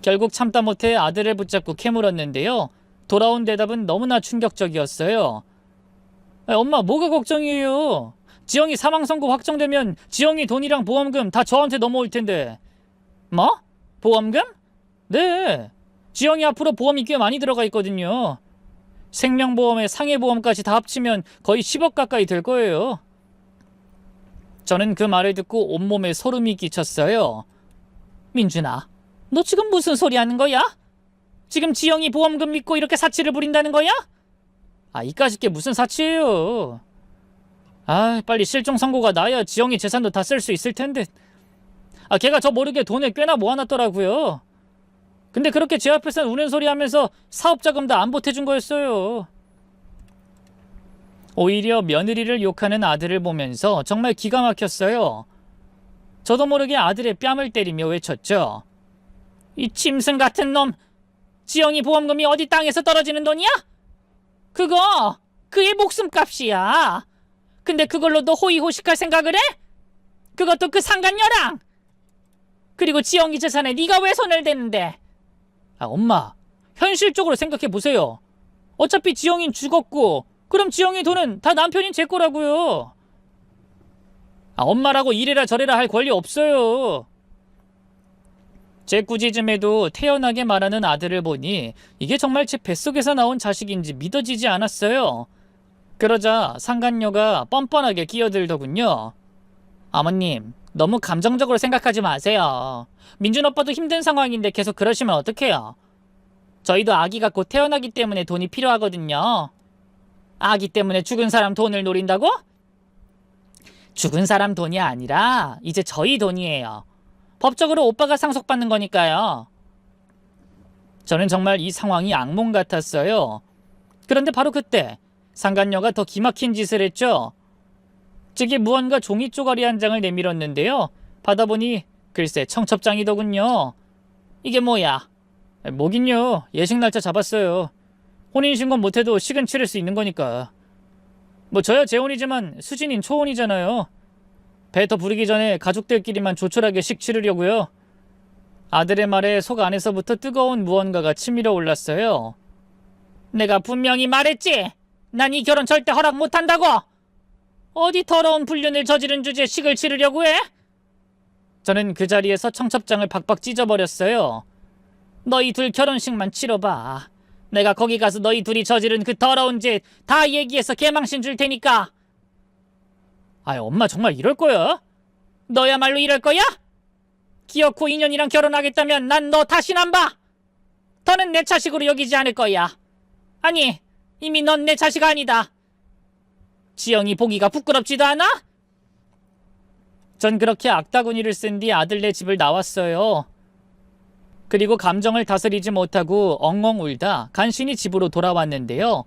결국 참다 못해 아들을 붙잡고 캐물었는데요. 돌아온 대답은 너무나 충격적이었어요. 엄마, 뭐가 걱정이에요? 지영이 사망 선고 확정되면 지영이 돈이랑 보험금 다 저한테 넘어올 텐데. 뭐? 보험금? 네. 지영이 앞으로 보험이 꽤 많이 들어가 있거든요. 생명보험에 상해보험까지 다 합치면 거의 10억 가까이 될 거예요. 저는 그 말을 듣고 온몸에 소름이 끼쳤어요. 민준아, 너 지금 무슨 소리 하는 거야? 지금 지영이 보험금 믿고 이렇게 사치를 부린다는 거야? 아, 이까짓 게 무슨 사치예요. 아, 빨리 실종 선고가 나야 지영이 재산도 다 쓸 수 있을 텐데. 아, 걔가 저 모르게 돈을 꽤나 모아놨더라고요. 근데 그렇게 제 앞에서 우는 소리 하면서 사업자금 다 안 보태준 거였어요. 오히려 며느리를 욕하는 아들을 보면서 정말 기가 막혔어요. 저도 모르게 아들의 뺨을 때리며 외쳤죠. 이 짐승 같은 놈! 지영이 보험금이 어디 땅에서 떨어지는 돈이야? 그거 그의 목숨값이야. 근데 그걸로 너 호의호식할 생각을 해? 그것도 그 상간녀랑! 그리고 지영이 재산에 네가 왜 손을 대는데? 아, 엄마, 현실적으로 생각해 보세요. 어차피 지영이는 죽었고 그럼 지영이 돈은 다 남편인 제 거라고요. 아, 엄마라고 이래라 저래라 할 권리 없어요. 제 꾸짖음에도 태연하게 말하는 아들을 보니 이게 정말 제 뱃속에서 나온 자식인지 믿어지지 않았어요. 그러자 상간녀가 뻔뻔하게 끼어들더군요. 어머님, 너무 감정적으로 생각하지 마세요. 민준 오빠도 힘든 상황인데 계속 그러시면 어떡해요? 저희도 아기가 곧 태어나기 때문에 돈이 필요하거든요. 아기 때문에 죽은 사람 돈을 노린다고? 죽은 사람 돈이 아니라 이제 저희 돈이에요. 법적으로 오빠가 상속받는 거니까요. 저는 정말 이 상황이 악몽 같았어요. 그런데 바로 그때 상간녀가 더 기막힌 짓을 했죠. 즉이 무언가 종이 쪼가리 한 장을 내밀었는데요. 받아보니 글쎄 청첩장이더군요. 이게 뭐야? 뭐긴요. 예식 날짜 잡았어요. 혼인신고 못해도 식은 치를 수 있는 거니까. 뭐 저야 재혼이지만 수진인 초혼이잖아요. 배 더 부르기 전에 가족들끼리만 조촐하게 식 치르려고요. 아들의 말에 속 안에서부터 뜨거운 무언가가 치밀어 올랐어요. 내가 분명히 말했지. 난 이 결혼 절대 허락 못한다고. 어디 더러운 불륜을 저지른 주제에 식을 치르려고 해? 저는 그 자리에서 청첩장을 박박 찢어버렸어요. 너희 둘 결혼식만 치러봐. 내가 거기 가서 너희 둘이 저지른 그 더러운 짓 다 얘기해서 개망신 줄 테니까. 아이, 엄마 정말 이럴 거야? 너야말로 이럴 거야? 기어코 인연이랑 결혼하겠다면 난 너 다신 안 봐. 더는 내 자식으로 여기지 않을 거야. 아니, 이미 넌 내 자식 아니다. 지영이 보기가 부끄럽지도 않아? 전 그렇게 악다구니를 쓴 뒤 아들네 집을 나왔어요. 그리고 감정을 다스리지 못하고 엉엉 울다 간신히 집으로 돌아왔는데요.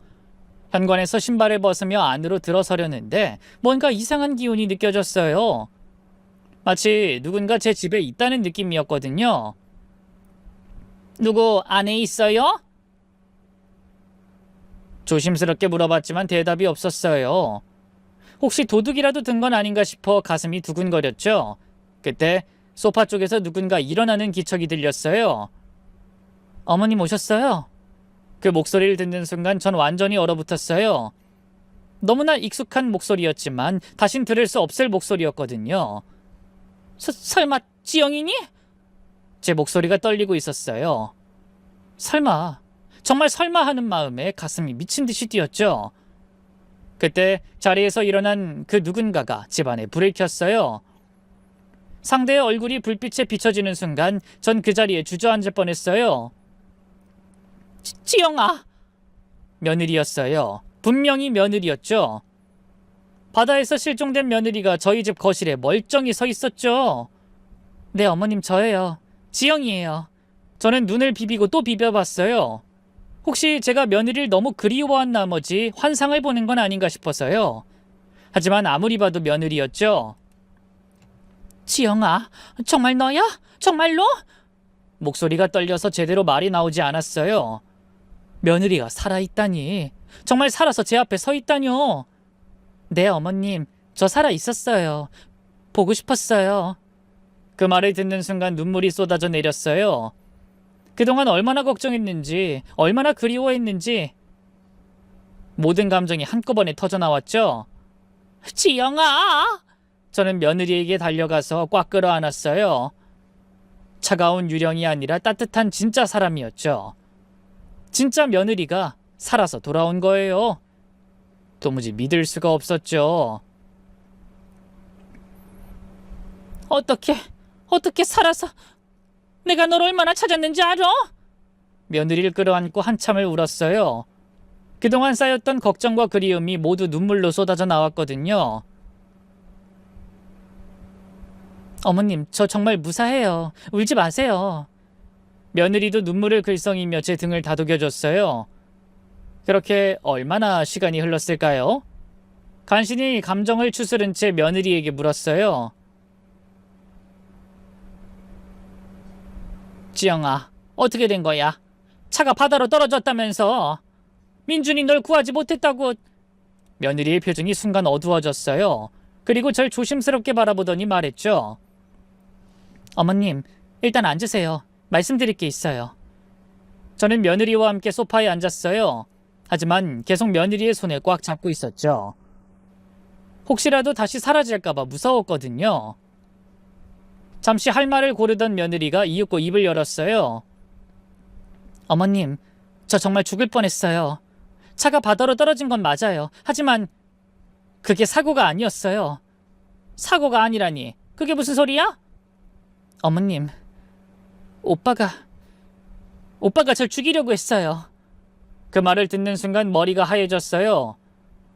현관에서 신발을 벗으며 안으로 들어서려는데 뭔가 이상한 기운이 느껴졌어요. 마치 누군가 제 집에 있다는 느낌이었거든요. 누구 안에 있어요? 조심스럽게 물어봤지만 대답이 없었어요. 혹시 도둑이라도 든 건 아닌가 싶어 가슴이 두근거렸죠. 그때 소파 쪽에서 누군가 일어나는 기척이 들렸어요. 어머님 오셨어요? 그 목소리를 듣는 순간 전 완전히 얼어붙었어요. 너무나 익숙한 목소리였지만 다신 들을 수 없을 목소리였거든요. 설마 지영이니? 제 목소리가 떨리고 있었어요. 설마, 정말 설마 하는 마음에 가슴이 미친 듯이 뛰었죠. 그때 자리에서 일어난 그 누군가가 집안에 불을 켰어요. 상대의 얼굴이 불빛에 비춰지는 순간 전 그 자리에 주저앉을 뻔했어요. 지영아! 며느리였어요. 분명히 며느리였죠. 바다에서 실종된 며느리가 저희 집 거실에 멀쩡히 서 있었죠. 네, 어머님 저예요. 지영이에요. 저는 눈을 비비고 또 비벼봤어요. 혹시 제가 며느리를 너무 그리워한 나머지 환상을 보는 건 아닌가 싶어서요. 하지만 아무리 봐도 며느리였죠. 지영아, 정말 너야? 정말로? 목소리가 떨려서 제대로 말이 나오지 않았어요. 며느리가 살아있다니. 정말 살아서 제 앞에 서 있다뇨. 네, 어머님. 저 살아있었어요. 보고 싶었어요. 그 말을 듣는 순간 눈물이 쏟아져 내렸어요. 그동안 얼마나 걱정했는지, 얼마나 그리워했는지 모든 감정이 한꺼번에 터져나왔죠. 지영아! 저는 며느리에게 달려가서 꽉 끌어안았어요. 차가운 유령이 아니라 따뜻한 진짜 사람이었죠. 진짜 며느리가 살아서 돌아온 거예요. 도무지 믿을 수가 없었죠. 어떻게 살아서 내가 널 얼마나 찾았는지 알아? 며느리를 끌어안고 한참을 울었어요. 그동안 쌓였던 걱정과 그리움이 모두 눈물로 쏟아져 나왔거든요. 어머님, 저 정말 무사해요. 울지 마세요. 며느리도 눈물을 글썽이며 제 등을 다독여줬어요. 그렇게 얼마나 시간이 흘렀을까요? 간신히 감정을 추스른 채 며느리에게 물었어요. 지영아, 어떻게 된 거야? 차가 바다로 떨어졌다면서. 민준이 널 구하지 못했다고. 며느리의 표정이 순간 어두워졌어요. 그리고 절 조심스럽게 바라보더니 말했죠. 어머님, 일단 앉으세요. 말씀드릴 게 있어요. 저는 며느리와 함께 소파에 앉았어요. 하지만 계속 며느리의 손을 꽉 잡고 있었죠. 혹시라도 다시 사라질까봐 무서웠거든요. 잠시 할 말을 고르던 며느리가 이윽고 입을 열었어요. 어머님, 저 정말 죽을 뻔했어요. 차가 바다로 떨어진 건 맞아요. 하지만 그게 사고가 아니었어요. 사고가 아니라니, 그게 무슨 소리야? 어머님, 오빠가 절 죽이려고 했어요. 그 말을 듣는 순간 머리가 하얘졌어요.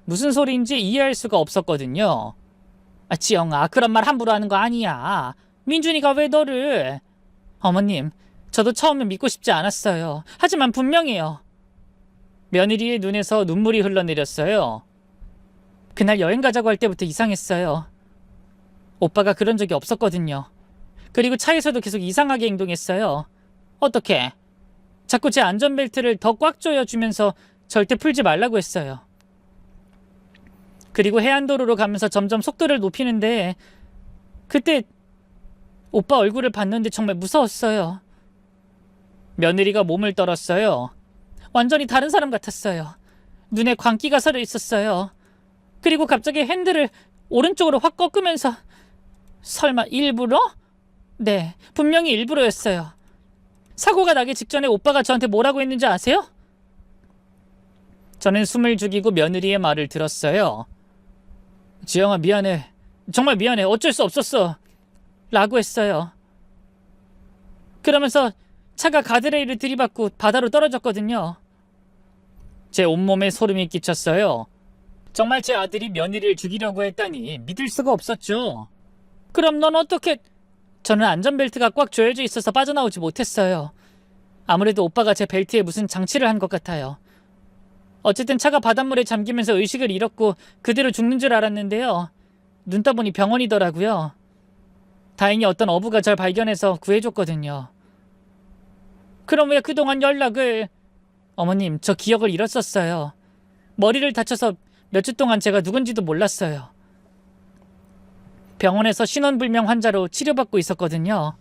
무슨 소리인지 이해할 수가 없었거든요. 지영아, 그런 말 함부로 하는 거 아니야. 민준이가 왜 너를... 어머님, 저도 처음엔 믿고 싶지 않았어요. 하지만 분명해요. 며느리의 눈에서 눈물이 흘러내렸어요. 그날 여행 가자고 할 때부터 이상했어요. 오빠가 그런 적이 없었거든요. 그리고 차에서도 계속 이상하게 행동했어요. 어떻게? 자꾸 제 안전벨트를 더 꽉 조여주면서 절대 풀지 말라고 했어요. 그리고 해안도로로 가면서 점점 속도를 높이는데 그때 오빠 얼굴을 봤는데 정말 무서웠어요. 며느리가 몸을 떨었어요. 완전히 다른 사람 같았어요. 눈에 광기가 서려 있었어요. 그리고 갑자기 핸들을 오른쪽으로 확 꺾으면서... 설마 일부러? 네, 분명히 일부러였어요. 사고가 나기 직전에 오빠가 저한테 뭐라고 했는지 아세요? 저는 숨을 죽이고 며느리의 말을 들었어요. 지영아, 미안해. 정말 미안해. 어쩔 수 없었어. 라고 했어요. 그러면서 차가 가드레일을 들이받고 바다로 떨어졌거든요. 제 온몸에 소름이 끼쳤어요. 정말 제 아들이 며느리를 죽이려고 했다니 믿을 수가 없었죠. 그럼 넌 어떻게... 저는 안전벨트가 꽉 조여져 있어서 빠져나오지 못했어요. 아무래도 오빠가 제 벨트에 무슨 장치를 한 것 같아요. 어쨌든 차가 바닷물에 잠기면서 의식을 잃었고 그대로 죽는 줄 알았는데요. 눈 떠보니 병원이더라고요. 다행히 어떤 어부가 절 발견해서 구해줬거든요. 그럼 왜 그동안 연락을... 어머님, 저 기억을 잃었었어요. 머리를 다쳐서 몇 주 동안 제가 누군지도 몰랐어요. 병원에서 신원불명 환자로 치료받고 있었거든요.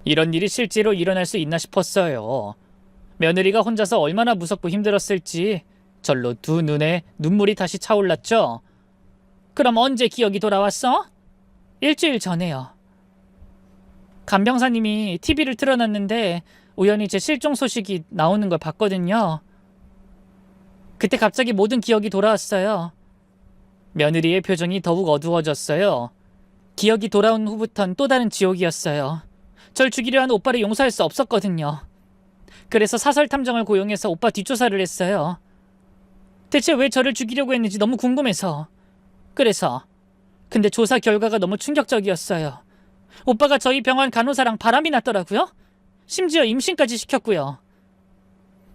이런 일이 실제로 일어날 수 있나 싶었어요. 며느리가 혼자서 얼마나 무섭고 힘들었을지 절로 두 눈에 눈물이 다시 차올랐죠. 그럼 언제 기억이 돌아왔어? 일주일 전에요. 간병사님이 TV를 틀어놨는데 우연히 제 실종 소식이 나오는 걸 봤거든요. 그때 갑자기 모든 기억이 돌아왔어요. 며느리의 표정이 더욱 어두워졌어요. 기억이 돌아온 후부턴 또 다른 지옥이었어요. 절 죽이려 한 오빠를 용서할 수 없었거든요. 그래서 사설 탐정을 고용해서 오빠 뒷조사를 했어요. 대체 왜 저를 죽이려고 했는지 너무 궁금해서. 근데 조사 결과가 너무 충격적이었어요. 오빠가 저희 병원 간호사랑 바람이 났더라고요. 심지어 임신까지 시켰고요.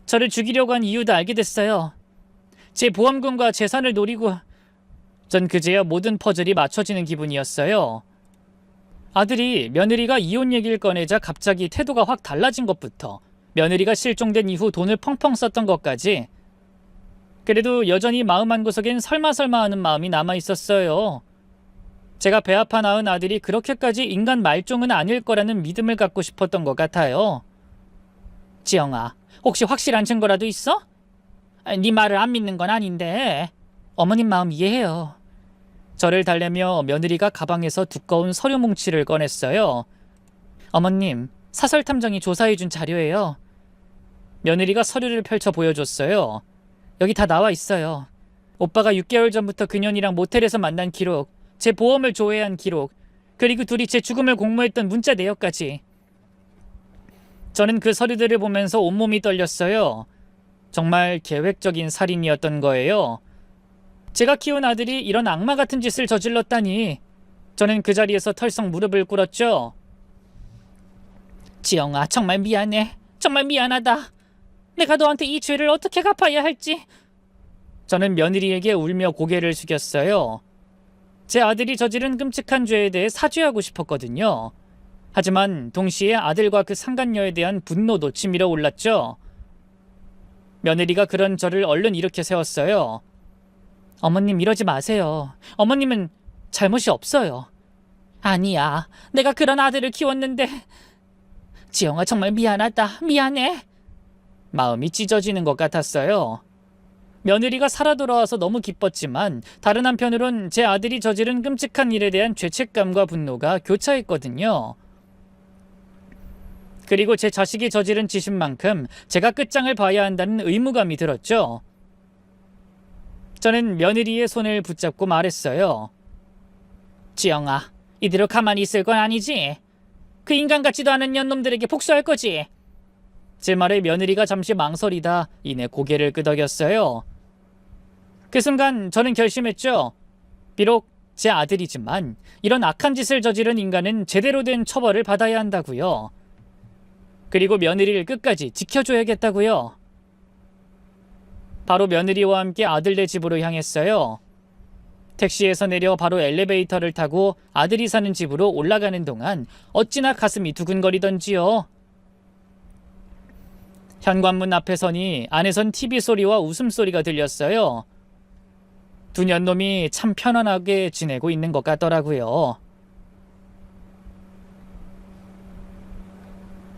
저를 죽이려고 한 이유도 알게 됐어요. 제 보험금과 재산을 노리고... 전 그제야 모든 퍼즐이 맞춰지는 기분이었어요. 아들이 며느리가 이혼 얘기를 꺼내자 갑자기 태도가 확 달라진 것부터 며느리가 실종된 이후 돈을 펑펑 썼던 것까지, 그래도 여전히 마음 한구석엔 설마 하는 마음이 남아있었어요. 제가 배 아파 낳은 아들이 그렇게까지 인간 말종은 아닐 거라는 믿음을 갖고 싶었던 것 같아요. 지영아, 혹시 확실한 증거라도 있어? 네 말을 안 믿는 건 아닌데. 어머님 마음 이해해요. 저를 달래며 며느리가 가방에서 두꺼운 서류 뭉치를 꺼냈어요. 어머님, 사설 탐정이 조사해준 자료예요. 며느리가 서류를 펼쳐 보여줬어요. 여기 다 나와 있어요. 오빠가 6개월 전부터 그년이랑 모텔에서 만난 기록, 제 보험을 조회한 기록, 그리고 둘이 제 죽음을 공모했던 문자 내역까지. 저는 그 서류들을 보면서 온몸이 떨렸어요. 정말 계획적인 살인이었던 거예요. 제가 키운 아들이 이런 악마 같은 짓을 저질렀다니. 저는 그 자리에서 털썩 무릎을 꿇었죠. 지영아, 정말 미안해. 정말 미안하다. 내가 너한테 이 죄를 어떻게 갚아야 할지. 저는 며느리에게 울며 고개를 숙였어요. 제 아들이 저지른 끔찍한 죄에 대해 사죄하고 싶었거든요. 하지만 동시에 아들과 그 상간녀에 대한 분노도 치밀어 올랐죠. 며느리가 그런 저를 얼른 일으켜 세웠어요. 어머님, 이러지 마세요. 어머님은 잘못이 없어요. 아니야, 내가 그런 아들을 키웠는데. 지영아, 정말 미안하다. 미안해. 마음이 찢어지는 것 같았어요. 며느리가 살아 돌아와서 너무 기뻤지만 다른 한편으론 제 아들이 저지른 끔찍한 일에 대한 죄책감과 분노가 교차했거든요. 그리고 제 자식이 저지른 짓인 만큼 제가 끝장을 봐야 한다는 의무감이 들었죠. 저는 며느리의 손을 붙잡고 말했어요. 지영아, 이대로 가만히 있을 건 아니지? 그 인간 같지도 않은 년놈들에게 복수할 거지? 제 말에 며느리가 잠시 망설이다 이내 고개를 끄덕였어요. 그 순간 저는 결심했죠. 비록 제 아들이지만 이런 악한 짓을 저지른 인간은 제대로 된 처벌을 받아야 한다고요. 그리고 며느리를 끝까지 지켜줘야겠다고요. 바로 며느리와 함께 아들네 집으로 향했어요. 택시에서 내려 바로 엘리베이터를 타고 아들이 사는 집으로 올라가는 동안 어찌나 가슴이 두근거리던지요. 현관문 앞에 서니 안에선 TV 소리와 웃음소리가 들렸어요. 두 년놈이 참 편안하게 지내고 있는 것 같더라고요.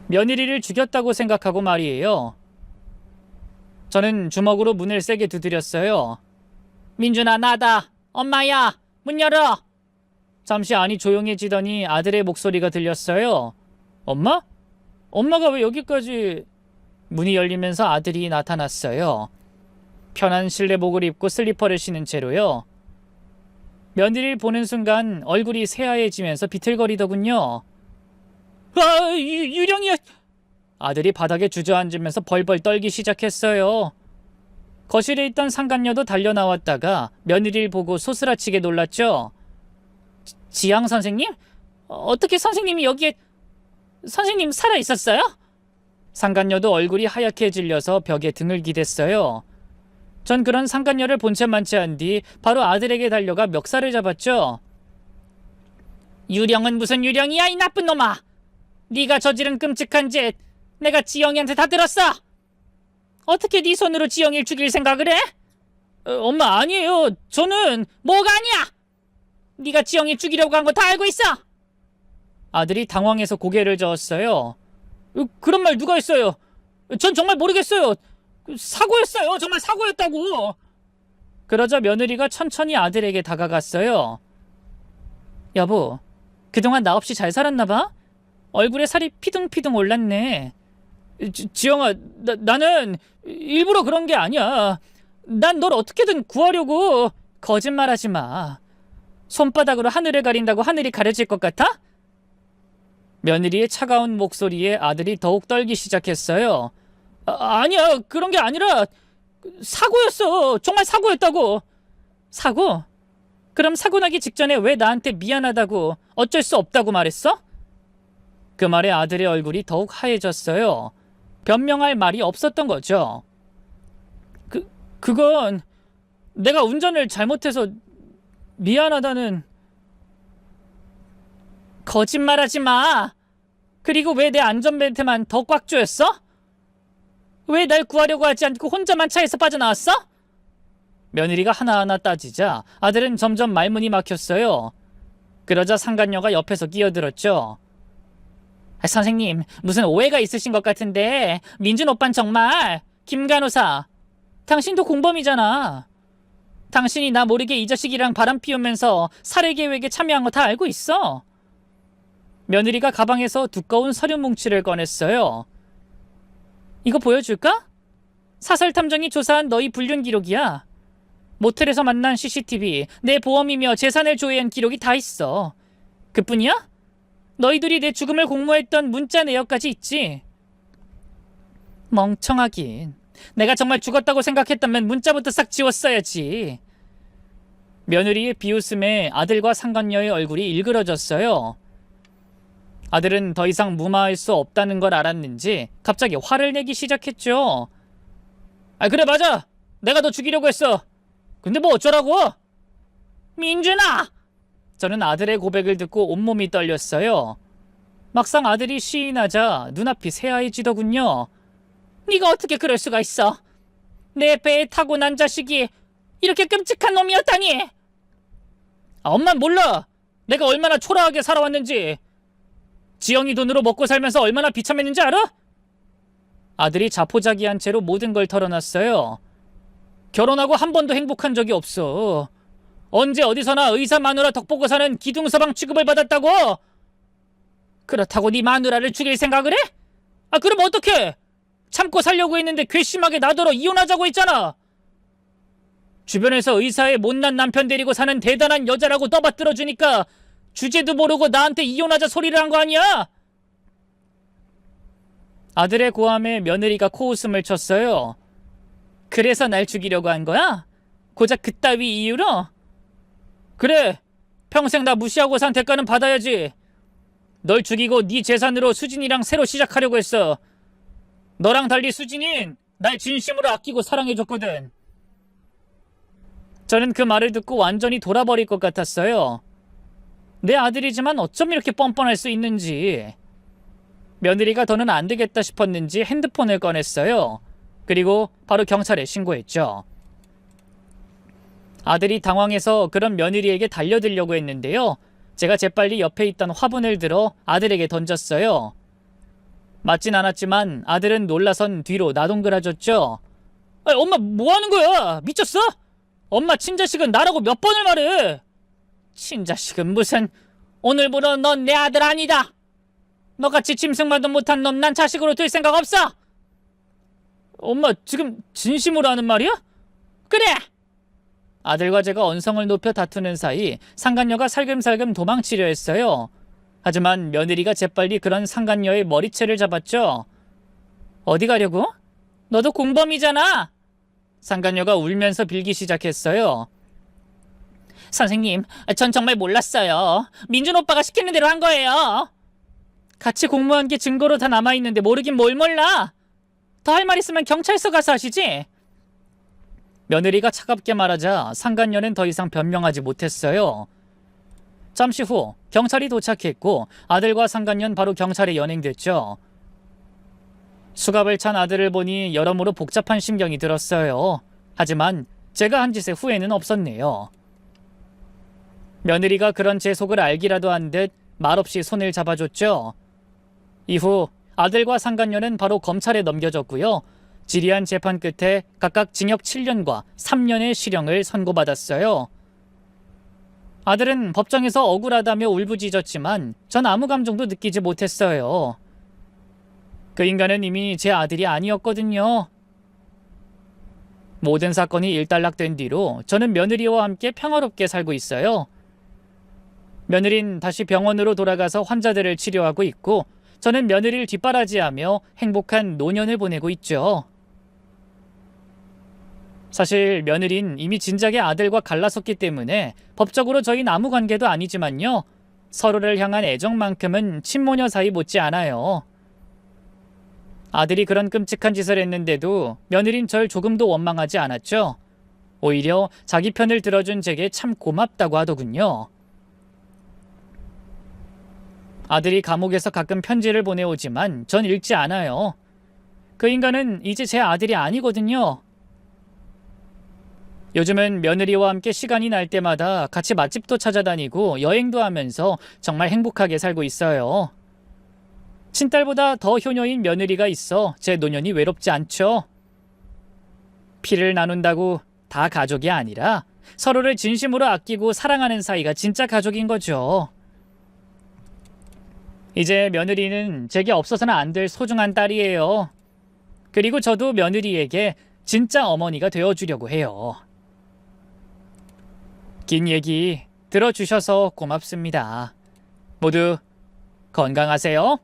며느리를 죽였다고 생각하고 말이에요. 저는 주먹으로 문을 세게 두드렸어요. 민준아, 나다. 엄마야, 문 열어. 잠시 안이 조용해지더니 아들의 목소리가 들렸어요. 엄마? 엄마가 왜 여기까지... 문이 열리면서 아들이 나타났어요. 편한 실내복을 입고 슬리퍼를 신은 채로요. 며느리를 보는 순간 얼굴이 새하얘지면서 비틀거리더군요. 아, 유령이야! 아들이 바닥에 주저앉으면서 벌벌 떨기 시작했어요. 거실에 있던 상간녀도 달려나왔다가 며느리를 보고 소스라치게 놀랐죠. 지양 선생님? 어떻게 선생님이 여기에... 선생님 살아있었어요? 상간녀도 얼굴이 하얗게 질려서 벽에 등을 기댔어요. 전 그런 상간녀를 본 채 만취한 뒤 바로 아들에게 달려가 멱살을 잡았죠. 유령은 무슨 유령이야, 이 나쁜 놈아! 네가 저지른 끔찍한 짓 내가 지영이한테 다 들었어! 어떻게 네 손으로 지영이를 죽일 생각을 해? 엄마, 아니에요. 저는... 뭐가 아니야! 네가 지영이 죽이려고 한 거 다 알고 있어! 아들이 당황해서 고개를 저었어요. 그런 말 누가 했어요? 전 정말 모르겠어요. 사고였어요. 정말 사고였다고. 그러자 며느리가 천천히 아들에게 다가갔어요. 여보, 그동안 나 없이 잘 살았나 봐? 얼굴에 살이 피둥피둥 올랐네. 지영아, 나는 일부러 그런 게 아니야. 난 널 어떻게든 구하려고. 거짓말하지 마. 손바닥으로 하늘을 가린다고 하늘이 가려질 것 같아? 며느리의 차가운 목소리에 아들이 더욱 떨기 시작했어요. 아니야, 그런 게 아니라 사고였어. 정말 사고였다고. 사고? 그럼 사고 나기 직전에 왜 나한테 미안하다고, 어쩔 수 없다고 말했어? 그 말에 아들의 얼굴이 더욱 하얘졌어요. 변명할 말이 없었던 거죠. 그건 내가 운전을 잘못해서 미안하다는... 거짓말하지 마. 그리고 왜 내 안전벨트만 더 꽉 조였어? 왜 날 구하려고 하지 않고 혼자만 차에서 빠져나왔어? 며느리가 하나하나 따지자 아들은 점점 말문이 막혔어요. 그러자 상간녀가 옆에서 끼어들었죠. 선생님, 무슨 오해가 있으신 것 같은데 민준 오빤 정말... 김 간호사, 당신도 공범이잖아. 당신이 나 모르게 이 자식이랑 바람 피우면서 살해 계획에 참여한 거 다 알고 있어. 며느리가 가방에서 두꺼운 서류 뭉치를 꺼냈어요. 이거 보여줄까? 사설 탐정이 조사한 너희 불륜 기록이야. 모텔에서 만난 CCTV, 내 보험이며 재산을 조회한 기록이 다 있어. 그뿐이야? 너희들이 내 죽음을 공모했던 문자 내역까지 있지. 멍청하긴. 내가 정말 죽었다고 생각했다면 문자부터 싹 지웠어야지. 며느리의 비웃음에 아들과 상간녀의 얼굴이 일그러졌어요. 아들은 더 이상 무마할 수 없다는 걸 알았는지 갑자기 화를 내기 시작했죠. 그래, 맞아. 내가 너 죽이려고 했어. 근데 뭐 어쩌라고? 민준아! 저는 아들의 고백을 듣고 온몸이 떨렸어요. 막상 아들이 시인하자 눈앞이 새하얘지더군요. 네가 어떻게 그럴 수가 있어? 내 배에 타고 난 자식이 이렇게 끔찍한 놈이었다니! 엄만 몰라. 내가 얼마나 초라하게 살아왔는지. 지영이 돈으로 먹고 살면서 얼마나 비참했는지 알아? 아들이 자포자기한 채로 모든 걸 털어놨어요. 결혼하고 한 번도 행복한 적이 없어. 언제 어디서나 의사 마누라 덕보고 사는 기둥서방 취급을 받았다고? 그렇다고 네 마누라를 죽일 생각을 해? 그럼 어떡해? 참고 살려고 했는데 괘씸하게 나더러 이혼하자고 했잖아. 주변에서 의사의 못난 남편 데리고 사는 대단한 여자라고 떠받들어 주니까 주제도 모르고 나한테 이혼하자 소리를 한 거 아니야? 아들의 고함에 며느리가 코웃음을 쳤어요. 그래서 날 죽이려고 한 거야? 고작 그따위 이유로? 그래, 평생 나 무시하고 산 대가는 받아야지. 널 죽이고 네 재산으로 수진이랑 새로 시작하려고 했어. 너랑 달리 수진인 날 진심으로 아끼고 사랑해줬거든. 저는 그 말을 듣고 완전히 돌아버릴 것 같았어요. 내 아들이지만 어쩜 이렇게 뻔뻔할 수 있는지. 며느리가 더는 안 되겠다 싶었는지 핸드폰을 꺼냈어요. 그리고 바로 경찰에 신고했죠. 아들이 당황해서 그런 며느리에게 달려들려고 했는데요. 제가 재빨리 옆에 있던 화분을 들어 아들에게 던졌어요. 맞진 않았지만 아들은 놀라선 뒤로 나동그라졌죠. 엄마 뭐 하는 거야? 미쳤어? 엄마 친자식은 나라고 몇 번을 말해. 친자식은 무슨. 오늘부로 넌 내 아들 아니다. 너같이 짐승만도 못한 놈 난 자식으로 둘 생각 없어. 엄마 지금 진심으로 하는 말이야? 그래. 아들과 제가 언성을 높여 다투는 사이 상간녀가 살금살금 도망치려 했어요. 하지만 며느리가 재빨리 그런 상간녀의 머리채를 잡았죠. 어디 가려고? 너도 공범이잖아. 상간녀가 울면서 빌기 시작했어요. 선생님, 전 정말 몰랐어요. 민준 오빠가 시키는 대로 한 거예요. 같이 공모한 게 증거로 다 남아있는데 모르긴 뭘 몰라. 더 할 말 있으면 경찰서 가서 하시지. 며느리가 차갑게 말하자 상간녀는 더 이상 변명하지 못했어요. 잠시 후 경찰이 도착했고 아들과 상간녀는 바로 경찰에 연행됐죠. 수갑을 찬 아들을 보니 여러모로 복잡한 심경이 들었어요. 하지만 제가 한 짓에 후회는 없었네요. 며느리가 그런 제 속을 알기라도 한 듯 말없이 손을 잡아줬죠. 이후 아들과 상간녀는 바로 검찰에 넘겨졌고요. 지리한 재판 끝에 각각 징역 7년과 3년의 실형을 선고받았어요. 아들은 법정에서 억울하다며 울부짖었지만 전 아무 감정도 느끼지 못했어요. 그 인간은 이미 제 아들이 아니었거든요. 모든 사건이 일단락된 뒤로 저는 며느리와 함께 평화롭게 살고 있어요. 며느린 다시 병원으로 돌아가서 환자들을 치료하고 있고 저는 며느리를 뒷바라지하며 행복한 노년을 보내고 있죠. 사실 며느린 이미 진작에 아들과 갈라섰기 때문에 법적으로 저희는 아무 관계도 아니지만요. 서로를 향한 애정만큼은 친모녀 사이 못지 않아요. 아들이 그런 끔찍한 짓을 했는데도 며느린 절 조금도 원망하지 않았죠. 오히려 자기 편을 들어준 제게 참 고맙다고 하더군요. 아들이 감옥에서 가끔 편지를 보내오지만 전 읽지 않아요. 그 인간은 이제 제 아들이 아니거든요. 요즘은 며느리와 함께 시간이 날 때마다 같이 맛집도 찾아다니고 여행도 하면서 정말 행복하게 살고 있어요. 친딸보다 더 효녀인 며느리가 있어 제 노년이 외롭지 않죠. 피를 나눈다고 다 가족이 아니라 서로를 진심으로 아끼고 사랑하는 사이가 진짜 가족인 거죠. 이제 며느리는 제게 없어서는 안 될 소중한 딸이에요. 그리고 저도 며느리에게 진짜 어머니가 되어주려고 해요. 긴 얘기 들어주셔서 고맙습니다. 모두 건강하세요.